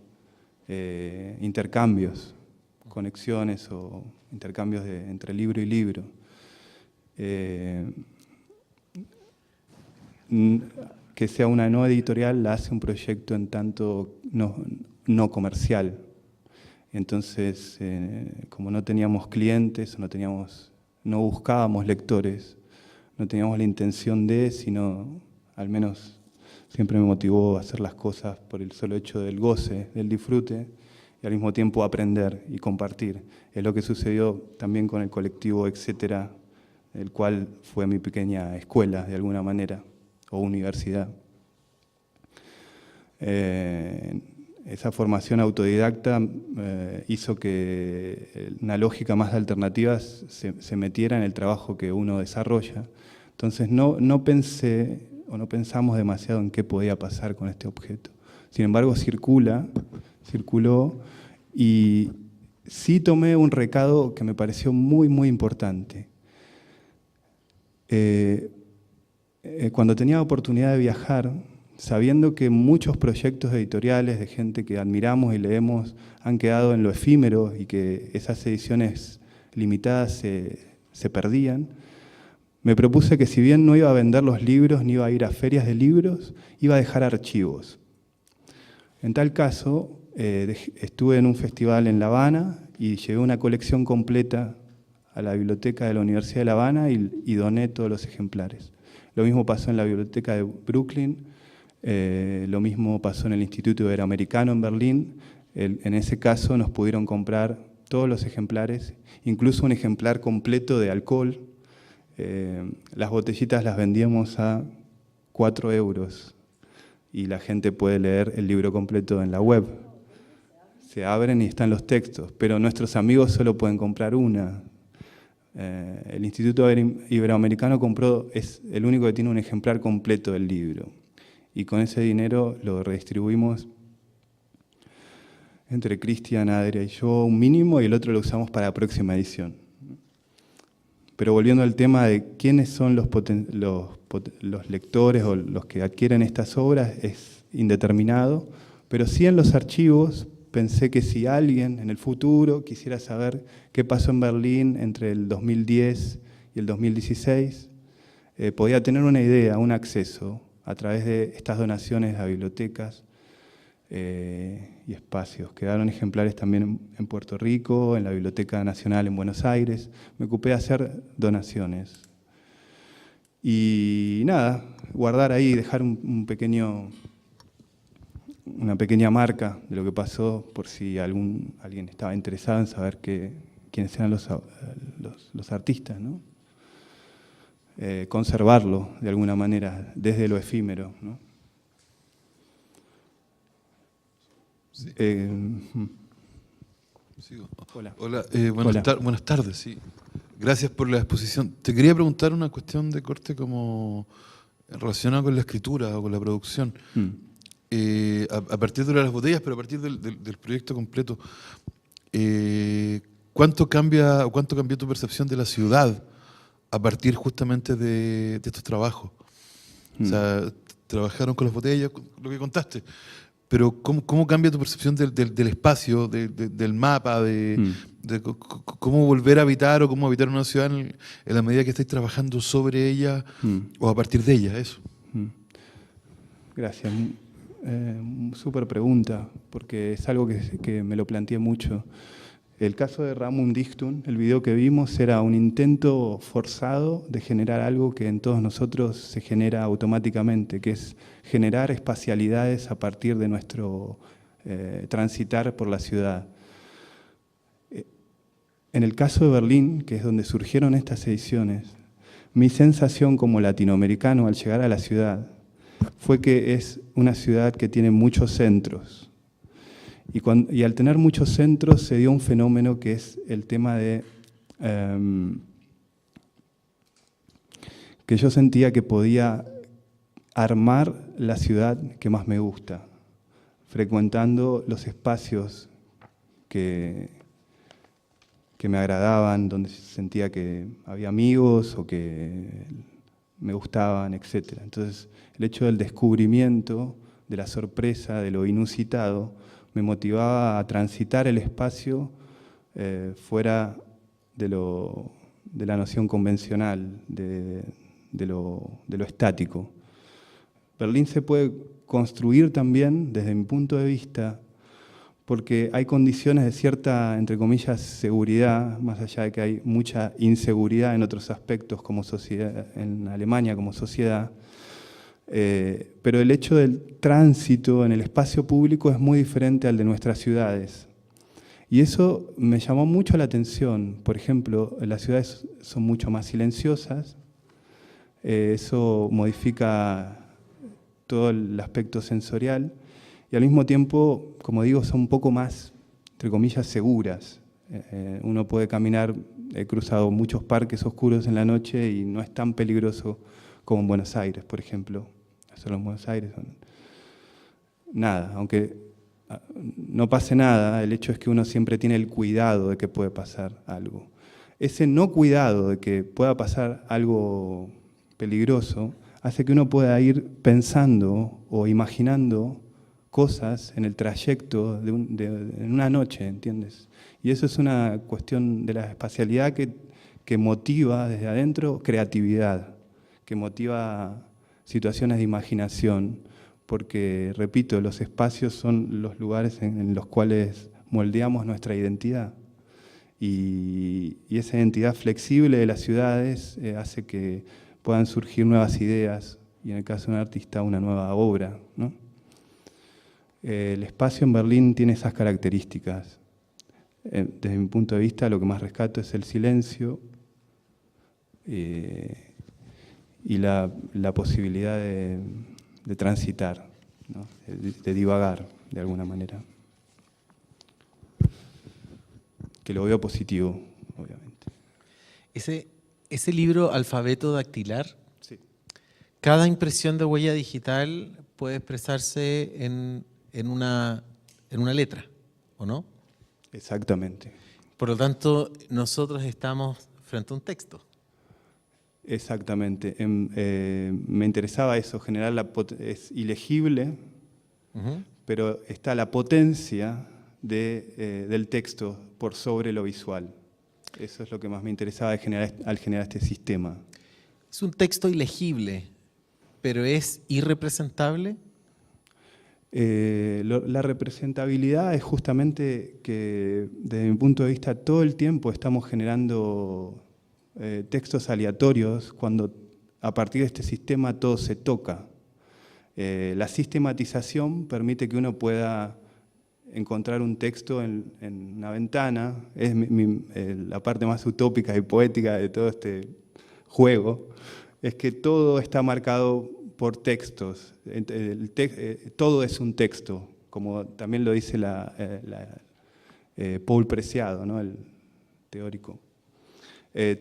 intercambios, conexiones o intercambios entre libro y libro. Que sea una no editorial la hace un proyecto en tanto no comercial. Entonces, como no teníamos clientes, no buscábamos lectores, no teníamos la intención de, sino al menos siempre me motivó a hacer las cosas por el solo hecho del goce, del disfrute, y al mismo tiempo aprender y compartir. Es lo que sucedió también con el colectivo Etcétera, el cual fue mi pequeña escuela, de alguna manera, o universidad. Esa formación autodidacta hizo que una lógica más de alternativas se metiera en el trabajo que uno desarrolla. Entonces no pensé o no pensamos demasiado en qué podía pasar con este objeto. Sin embargo, circuló y sí tomé un recado que me pareció muy, muy importante. Cuando tenía oportunidad de viajar, sabiendo que muchos proyectos editoriales de gente que admiramos y leemos han quedado en lo efímero y que esas ediciones limitadas se perdían, me propuse que si bien no iba a vender los libros ni iba a ir a ferias de libros, iba a dejar archivos. En tal caso, estuve en un festival en La Habana y llevé una colección completa a la biblioteca de la Universidad de La Habana y doné todos los ejemplares. Lo mismo pasó en la biblioteca de Brooklyn, lo mismo pasó en el Instituto Iberoamericano en Berlín. En ese caso nos pudieron comprar todos los ejemplares, incluso un ejemplar completo de alcohol. Las botellitas las vendíamos a 4 euros y la gente puede leer el libro completo en la web. Se abren y están los textos, pero nuestros amigos solo pueden comprar una. El Instituto Iberoamericano es el único que tiene un ejemplar completo del libro. Y con ese dinero lo redistribuimos entre Cristian, Adria y yo un mínimo y el otro lo usamos para la próxima edición. Pero volviendo al tema de quiénes son los lectores o los que adquieren estas obras, es indeterminado, pero sí en los archivos pensé que si alguien en el futuro quisiera saber qué pasó en Berlín entre el 2010 y el 2016, podía tener una idea, un acceso a través de estas donaciones a bibliotecas y espacios. Quedaron ejemplares también en Puerto Rico, en la Biblioteca Nacional en Buenos Aires. Me ocupé de hacer donaciones. Y nada, guardar ahí, dejar una pequeña marca de lo que pasó, por si alguien estaba interesado en saber quiénes eran los artistas, ¿no? Conservarlo de alguna manera, desde lo efímero, ¿no? Sí. Hola. Hola, Hola. Buenas tardes, sí. Gracias por la exposición. Te quería preguntar una cuestión de corte como relacionada con la escritura o con la producción. A partir de las botellas, pero a partir del proyecto completo, ¿cuánto cambió tu percepción de la ciudad a partir justamente de estos trabajos? O sea, trabajaron con las botellas, lo que contaste, pero ¿cómo cambia tu percepción del espacio, del mapa, de cómo volver a habitar o cómo habitar una ciudad en la medida que estáis trabajando sobre ella o a partir de ella? Eso. Gracias. Súper pregunta, porque es algo que me lo planteé mucho. El caso de Ramum Dictum, el video que vimos, era un intento forzado de generar algo que en todos nosotros se genera automáticamente, que es generar espacialidades a partir de nuestro transitar por la ciudad. En el caso de Berlín, que es donde surgieron estas ediciones, mi sensación como latinoamericano al llegar a la ciudad fue que es una ciudad que tiene muchos centros. Y al tener muchos centros se dio un fenómeno que es el tema de que yo sentía que podía armar la ciudad que más me gusta, frecuentando los espacios que me agradaban, donde sentía que había amigos o que me gustaban, etc. Entonces, el hecho del descubrimiento, de la sorpresa, de lo inusitado, me motivaba a transitar el espacio fuera de la noción convencional, de lo estático. Berlín se puede construir también, desde mi punto de vista, porque hay condiciones de cierta, entre comillas, seguridad, más allá de que hay mucha inseguridad en otros aspectos como sociedad, en Alemania como sociedad, pero el hecho del tránsito en el espacio público es muy diferente al de nuestras ciudades. Y eso me llamó mucho la atención. Por ejemplo, las ciudades son mucho más silenciosas, eso modifica todo el aspecto sensorial, y al mismo tiempo, como digo, son un poco más, entre comillas, seguras. Uno puede caminar, he cruzado muchos parques oscuros en la noche y no es tan peligroso como en Buenos Aires, por ejemplo. Solo en Buenos Aires, nada, aunque no pase nada, el hecho es que uno siempre tiene el cuidado de que puede pasar algo. Ese no cuidado de que pueda pasar algo peligroso hace que uno pueda ir pensando o imaginando cosas en el trayecto en una noche, ¿entiendes? Y eso es una cuestión de la espacialidad que motiva desde adentro creatividad, que motiva situaciones de imaginación, porque, repito, los espacios son los lugares en los cuales moldeamos nuestra identidad. Y esa identidad flexible de las ciudades hace que puedan surgir nuevas ideas, y en el caso de un artista, una nueva obra, ¿no? El espacio en Berlín tiene esas características. Desde mi punto de vista, lo que más rescato es el silencio y la posibilidad de transitar, ¿no? de divagar de alguna manera. Que lo veo positivo, obviamente. Ese libro, Alfabeto Dactilar, sí. Cada impresión de huella digital puede expresarse en una letra, ¿o no? Exactamente. Por lo tanto, nosotros estamos frente a un texto. Exactamente. Me interesaba eso, generar es ilegible, pero está la potencia del texto por sobre lo visual. Eso es lo que más me interesaba al generar este sistema. Es un texto ilegible, pero ¿es irrepresentable? La representabilidad es justamente que, desde mi punto de vista, todo el tiempo estamos generando textos aleatorios cuando a partir de este sistema todo se toca. La sistematización permite que uno pueda encontrar un texto en una ventana. Es la parte más utópica y poética de todo este juego, es que todo está marcado por textos. Todo es un texto, como también lo dice Paul Preciado, ¿no? El teórico.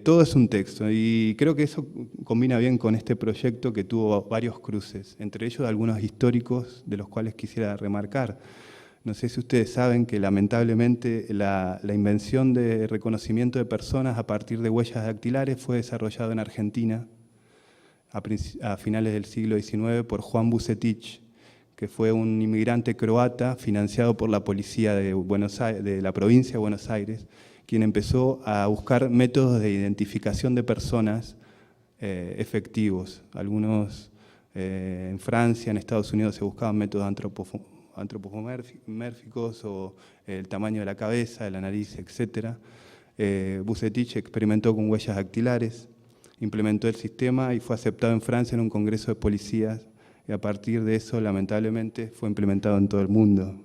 Todo es un texto, y creo que eso combina bien con este proyecto que tuvo varios cruces, entre ellos algunos históricos de los cuales quisiera remarcar. No sé si ustedes saben que lamentablemente la invención de reconocimiento de personas a partir de huellas dactilares fue desarrollado en Argentina a finales del siglo XIX por Juan Bucetich, que fue un inmigrante croata financiado por la policía de la provincia de Buenos Aires, quien empezó a buscar métodos de identificación de personas efectivos. Algunos En Francia, en Estados Unidos se buscaban métodos antropomórficos o el tamaño de la cabeza, de la nariz, etc. Vucetich experimentó con huellas dactilares, implementó el sistema y fue aceptado en Francia en un congreso de policías, y a partir de eso, lamentablemente, fue implementado en todo el mundo.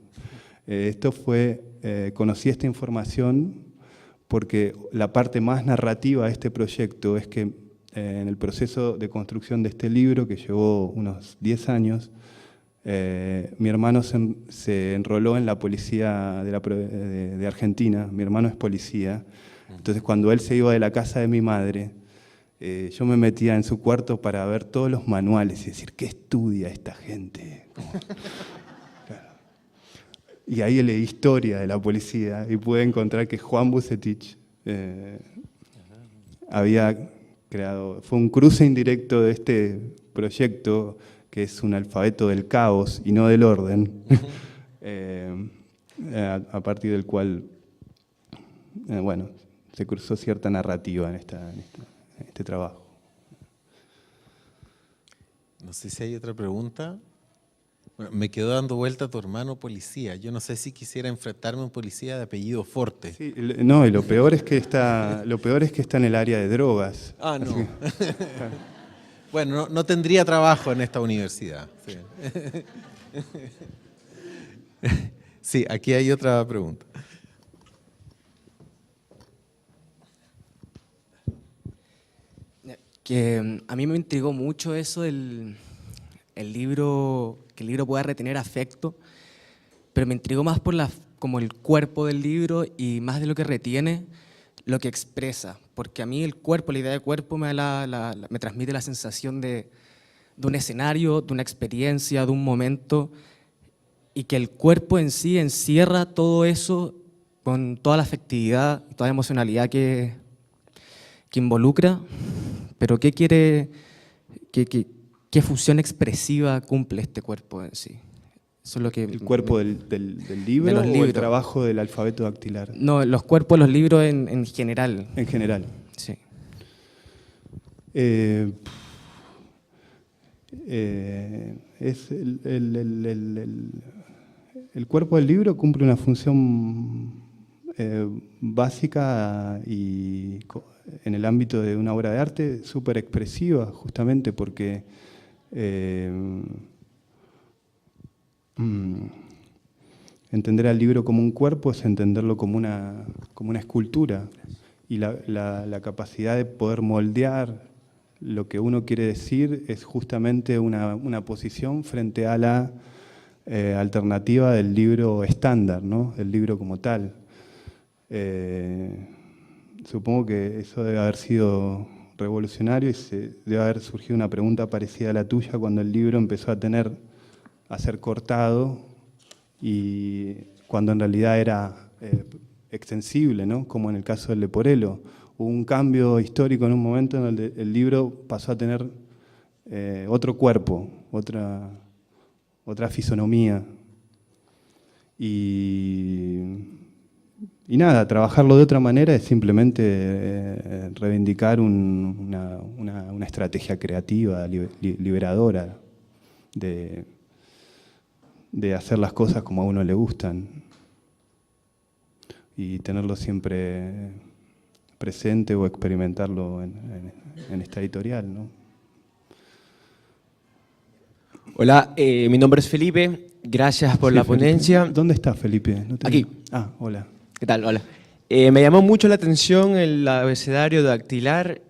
Conocí esta información porque la parte más narrativa de este proyecto es que en el proceso de construcción de este libro, que llevó unos 10 años, mi hermano se enroló en la policía de Argentina. Mi hermano es policía. Entonces, cuando él se iba de la casa de mi madre, yo me metía en su cuarto para ver todos los manuales y decir, ¿qué estudia esta gente? Claro. Y ahí leí historia de la policía y pude encontrar que Juan Vucetich había creado, fue un cruce indirecto de este proyecto, que es un alfabeto del caos y no del orden, a partir del cual, bueno, se cruzó cierta narrativa en este trabajo. No sé si hay otra pregunta. Bueno, me quedó dando vuelta tu hermano policía. Yo no sé si quisiera enfrentarme a un policía de apellido Forte. Sí, no, y lo peor es que está en el área de drogas. Ah, no. Bueno, no tendría trabajo en esta universidad. Sí. Sí, aquí hay otra pregunta. Que a mí me intrigó mucho eso del libro, que el libro pueda retener afecto, pero me intrigó más por como el cuerpo del libro y más de lo que retiene, lo que expresa, porque a mí el cuerpo, la idea de cuerpo me transmite la sensación de un escenario, de una experiencia, de un momento, y que el cuerpo en sí encierra todo eso con toda la afectividad, toda la emocionalidad que involucra. Pero ¿qué función expresiva cumple este cuerpo en sí? Eso es lo que ¿El cuerpo del libro de los o libros. el trabajo del alfabeto dactilar? No, los cuerpos de los libros en general. En general. Sí. El cuerpo del libro cumple una función básica y en el ámbito de una obra de arte súper expresiva, justamente porque entender al libro como un cuerpo es entenderlo como una escultura, y la capacidad de poder moldear lo que uno quiere decir es justamente una posición frente a la alternativa del libro estándar, ¿no? El libro como tal. Supongo que eso debe haber sido revolucionario y debe haber surgido una pregunta parecida a la tuya cuando el libro empezó a ser cortado, y cuando en realidad era extensible, ¿no? Como en el caso del Leporello. Hubo un cambio histórico en un momento en el que el libro pasó a tener otro cuerpo, otra fisonomía. Y nada, trabajarlo de otra manera es simplemente reivindicar una estrategia creativa, liberadora, de hacer las cosas como a uno le gustan y tenerlo siempre presente o experimentarlo en esta editorial, ¿no? Hola, mi nombre es Felipe, gracias por la ponencia. ¿Dónde está Felipe? Aquí. Ah, hola. ¿Qué tal? Hola. Me llamó mucho la atención el abecedario dactilar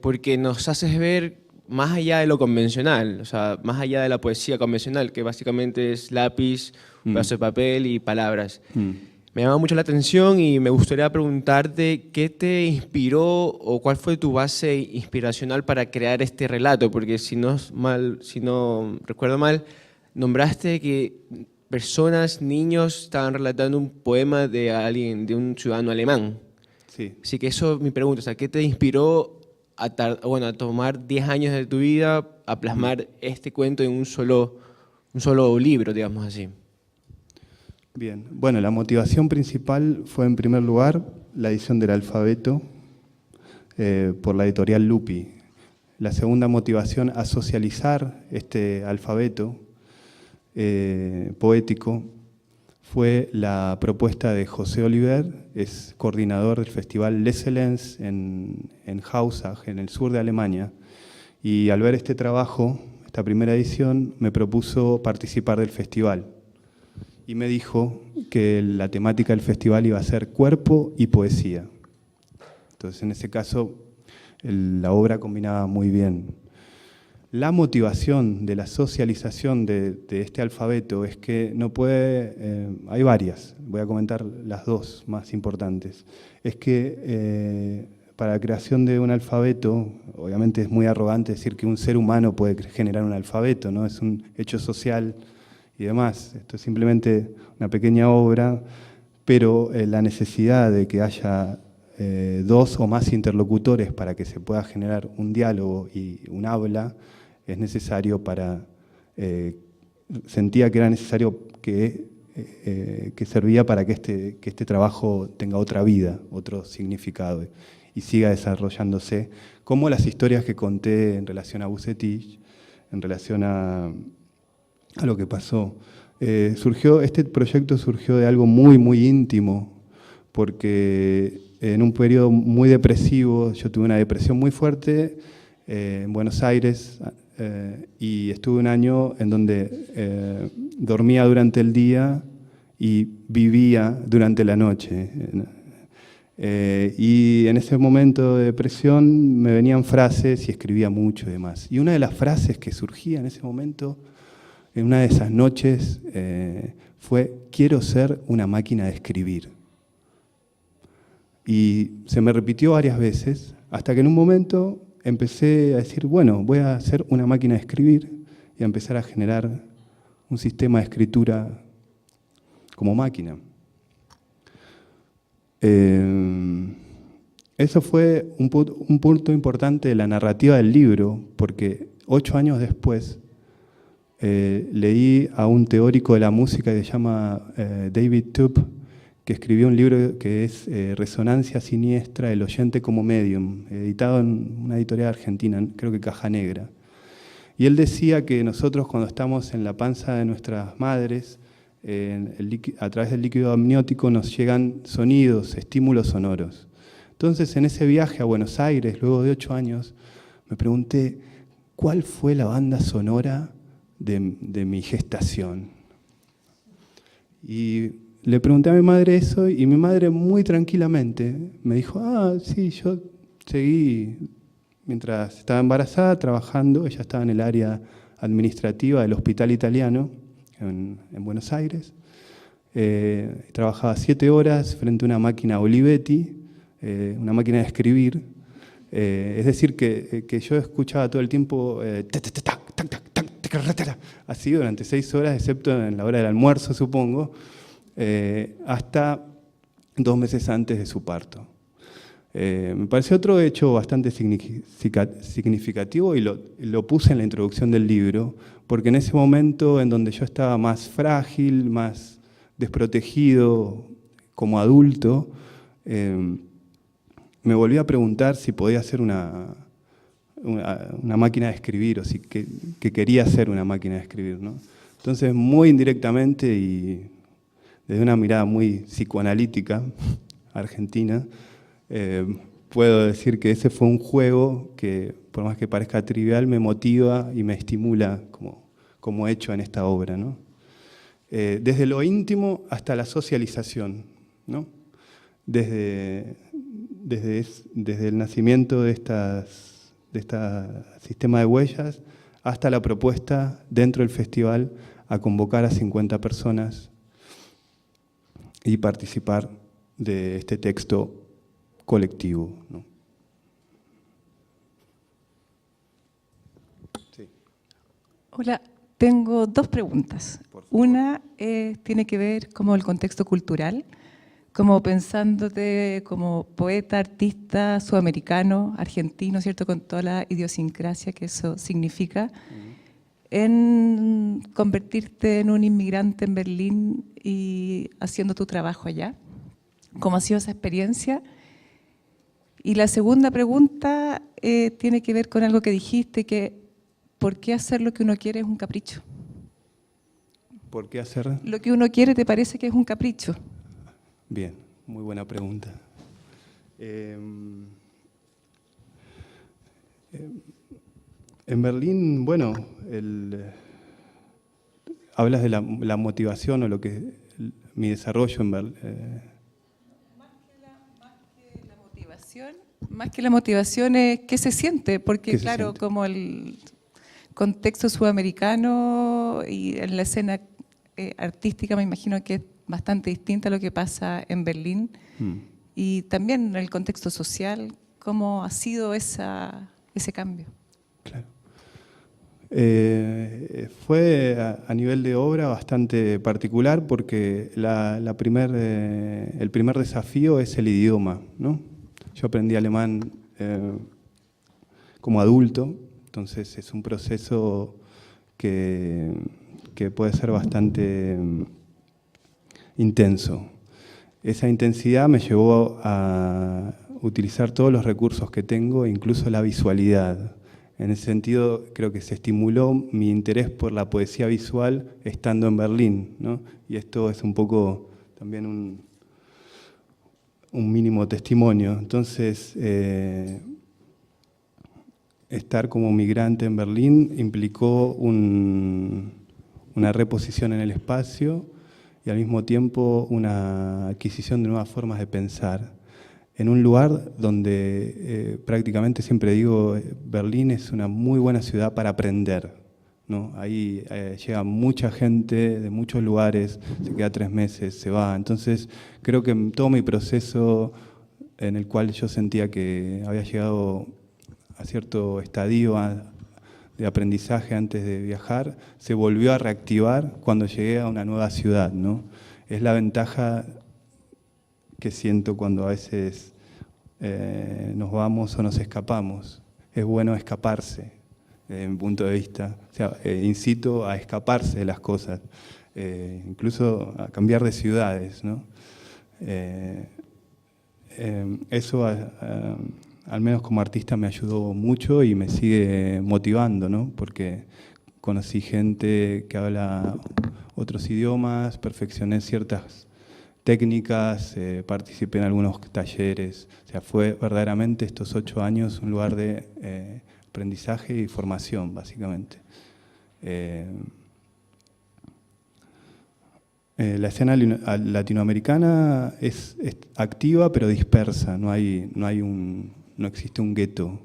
porque nos haces ver más allá de lo convencional, o sea, más allá de la poesía convencional, que básicamente es lápiz, un pedazo de papel y palabras. Me llamó mucho la atención y me gustaría preguntarte qué te inspiró o cuál fue tu base inspiracional para crear este relato, porque si no recuerdo mal, nombraste que personas, niños, estaban relatando un poema de alguien, de un ciudadano alemán. Sí. Así que eso es mi pregunta, o sea, ¿qué te inspiró a tomar 10 años de tu vida a plasmar este cuento en un solo libro, digamos así? Bien, bueno, la motivación principal fue en primer lugar la edición del alfabeto por la editorial Lupi. La segunda motivación a socializar este alfabeto poético fue la propuesta de José Oliver, es coordinador del festival Leselens en Hausach, en el sur de Alemania, y al ver este trabajo, esta primera edición, me propuso participar del festival. Y me dijo que la temática del festival iba a ser cuerpo y poesía. Entonces, en ese caso, la obra combinaba muy bien. La motivación de la socialización de este alfabeto es que no puede, hay varias, voy a comentar las dos más importantes. Es que para la creación de un alfabeto, obviamente es muy arrogante decir que un ser humano puede generar un alfabeto, ¿no? Es un hecho social y demás. Esto es simplemente una pequeña obra, pero la necesidad de que haya dos o más interlocutores para que se pueda generar un diálogo y un habla es necesario para... sentía que era necesario que servía para que este trabajo tenga otra vida, otro significado y siga desarrollándose, como las historias que conté en relación a Vucetich, en relación a lo que pasó. Este proyecto surgió de algo muy, muy íntimo, porque en un periodo muy depresivo, yo tuve una depresión muy fuerte en Buenos Aires, y estuve un año en donde dormía durante el día y vivía durante la noche. Y en ese momento de depresión me venían frases y escribía mucho y demás. Y una de las frases que surgía en ese momento, en una de esas noches, fue: quiero ser una máquina de escribir. Y se me repitió varias veces, hasta que en un momento empecé a decir, bueno, voy a ser una máquina de escribir y a empezar a generar un sistema de escritura como máquina. Eso fue un punto importante de la narrativa del libro, porque 8 años después leí a un teórico de la música que se llama David Tubb, que escribió un libro que es Resonancia Siniestra, el oyente como medium, editado en una editorial argentina, creo que Caja Negra. Y él decía que nosotros, cuando estamos en la panza de nuestras madres, a través del líquido amniótico nos llegan sonidos, estímulos sonoros. Entonces, en ese viaje a Buenos Aires, luego de 8 años, me pregunté, ¿cuál fue la banda sonora de mi gestación? Y le pregunté a mi madre eso, y mi madre muy tranquilamente me dijo, sí, yo seguí mientras estaba embarazada trabajando. Ella estaba en el área administrativa del Hospital Italiano en Buenos Aires. Trabajaba 7 horas frente a una máquina Olivetti, una máquina de escribir. Es decir, que yo escuchaba todo el tiempo así durante 6 horas, excepto en la hora del almuerzo, supongo, hasta 2 meses antes de su parto. Me pareció otro hecho bastante significativo, y lo puse en la introducción del libro, porque en ese momento en donde yo estaba más frágil, más desprotegido como adulto, me volví a preguntar si podía ser una máquina de escribir, o si que quería ser una máquina de escribir, ¿no? Entonces, muy indirectamente y desde una mirada muy psicoanalítica argentina, puedo decir que ese fue un juego que, por más que parezca trivial, me motiva y me estimula como hecho en esta obra, ¿no? Desde lo íntimo hasta la socialización, ¿no? Desde el nacimiento de este sistema de huellas hasta la propuesta dentro del festival a convocar a 50 personas y participar de este texto colectivo, ¿no? Sí. Hola, tengo 2 preguntas. Una tiene que ver como el contexto cultural, como pensándote como poeta, artista, sudamericano, argentino, ¿cierto? Con toda la idiosincrasia que eso significa, en convertirte en un inmigrante en Berlín y haciendo tu trabajo allá. ¿Cómo ha sido esa experiencia? Y la segunda pregunta tiene que ver con algo que dijiste, que ¿por qué hacer lo que uno quiere es un capricho? ¿Por qué hacer? ¿Lo que uno quiere te parece que es un capricho? Bien, muy buena pregunta. En Berlín, bueno, hablas de la motivación o lo que mi desarrollo en Berlín. Más que la motivación es qué se siente, porque ¿Qué se claro, siente? como el contexto sudamericano y en la escena artística me imagino que es bastante distinta a lo que pasa en Berlín, y también en el contexto social, ¿cómo ha sido ese cambio? Claro. Fue a nivel de obra bastante particular porque el primer desafío es el idioma, ¿no? Yo aprendí alemán como adulto, entonces es un proceso que puede ser bastante intenso. Esa intensidad me llevó a utilizar todos los recursos que tengo, incluso la visualidad. En ese sentido, creo que se estimuló mi interés por la poesía visual estando en Berlín, ¿no? Y esto es un poco también un mínimo testimonio. Entonces, estar como migrante en Berlín implicó una reposición en el espacio y al mismo tiempo una adquisición de nuevas formas de pensar. En un lugar donde prácticamente siempre digo, Berlín es una muy buena ciudad para aprender, ¿no? Ahí llega mucha gente de muchos lugares, se queda 3 meses, se va. Entonces creo que todo mi proceso en el cual yo sentía que había llegado a cierto estadio de aprendizaje antes de viajar, se volvió a reactivar cuando llegué a una nueva ciudad, ¿no? Es la ventaja que siento cuando a veces nos vamos o nos escapamos. Es bueno escaparse, desde mi punto de vista. O sea, incito a escaparse de las cosas, incluso a cambiar de ciudades, ¿no? Eso, al menos como artista, me ayudó mucho y me sigue motivando, ¿no? Porque conocí gente que habla otros idiomas, perfeccioné ciertas técnicas, participé en algunos talleres. O sea, fue verdaderamente estos 8 años un lugar de aprendizaje y formación, básicamente. La escena latinoamericana es activa pero dispersa, no existe un gueto,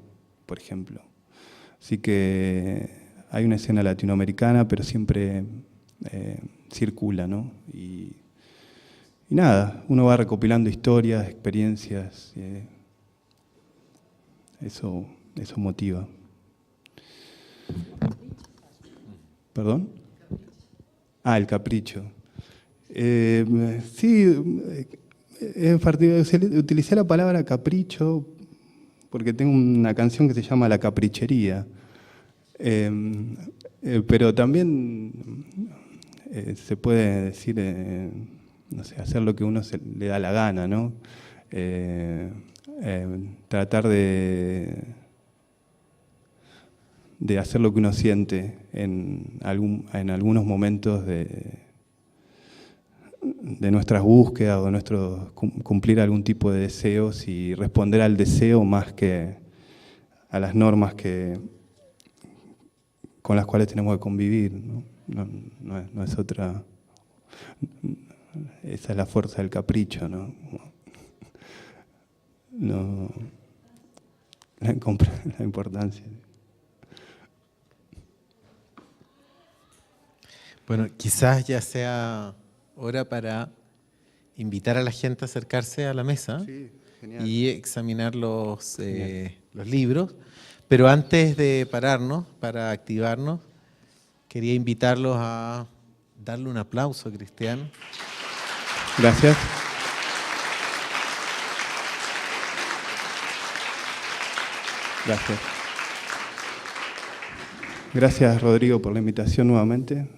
por ejemplo. Así que hay una escena latinoamericana, pero siempre circula, ¿no? Y nada, uno va recopilando historias, experiencias, eso motiva. ¿Perdón? El capricho. Sí, utilicé la palabra capricho porque tengo una canción que se llama La Caprichería, pero también se puede decir, no sé, hacer lo que uno le da la gana, ¿no? Tratar de hacer lo que uno siente en algunos momentos de nuestras búsquedas o cumplir algún tipo de deseos y responder al deseo más que a las normas con las cuales tenemos que convivir, ¿no? No es otra. Esa es la fuerza del capricho, ¿no? La importancia. Bueno, quizás ya sea hora para invitar a la gente a acercarse a la mesa, sí, y examinar los libros. Pero antes de pararnos, para activarnos, quería invitarlos a darle un aplauso a Cristian. Gracias. Gracias. Gracias, Rodrigo, por la invitación nuevamente.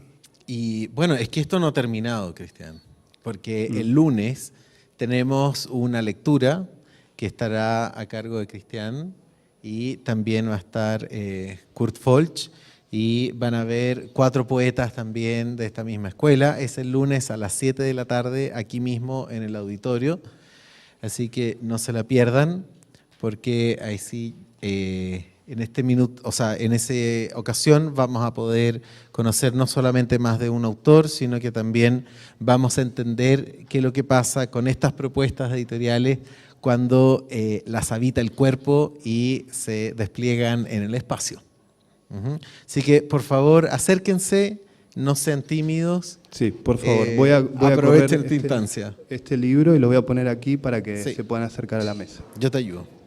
Y bueno, es que esto no ha terminado, Cristian, porque el lunes tenemos una lectura que estará a cargo de Cristian, y también va a estar Kurt Folch, y van a haber 4 poetas también de esta misma escuela. Es el lunes a las 7 de la tarde, aquí mismo en el auditorio, así que no se la pierdan, porque ahí sí, en este minuto, o sea, en esa ocasión vamos a poder conocer no solamente más de un autor, sino que también vamos a entender qué es lo que pasa con estas propuestas editoriales cuando las habita el cuerpo y se despliegan en el espacio. Así que, por favor, acérquense, no sean tímidos. Sí, por favor, voy a aprovechen correr esta instancia. este libro y lo voy a poner aquí para que Sí. se puedan acercar a la mesa. Yo te ayudo.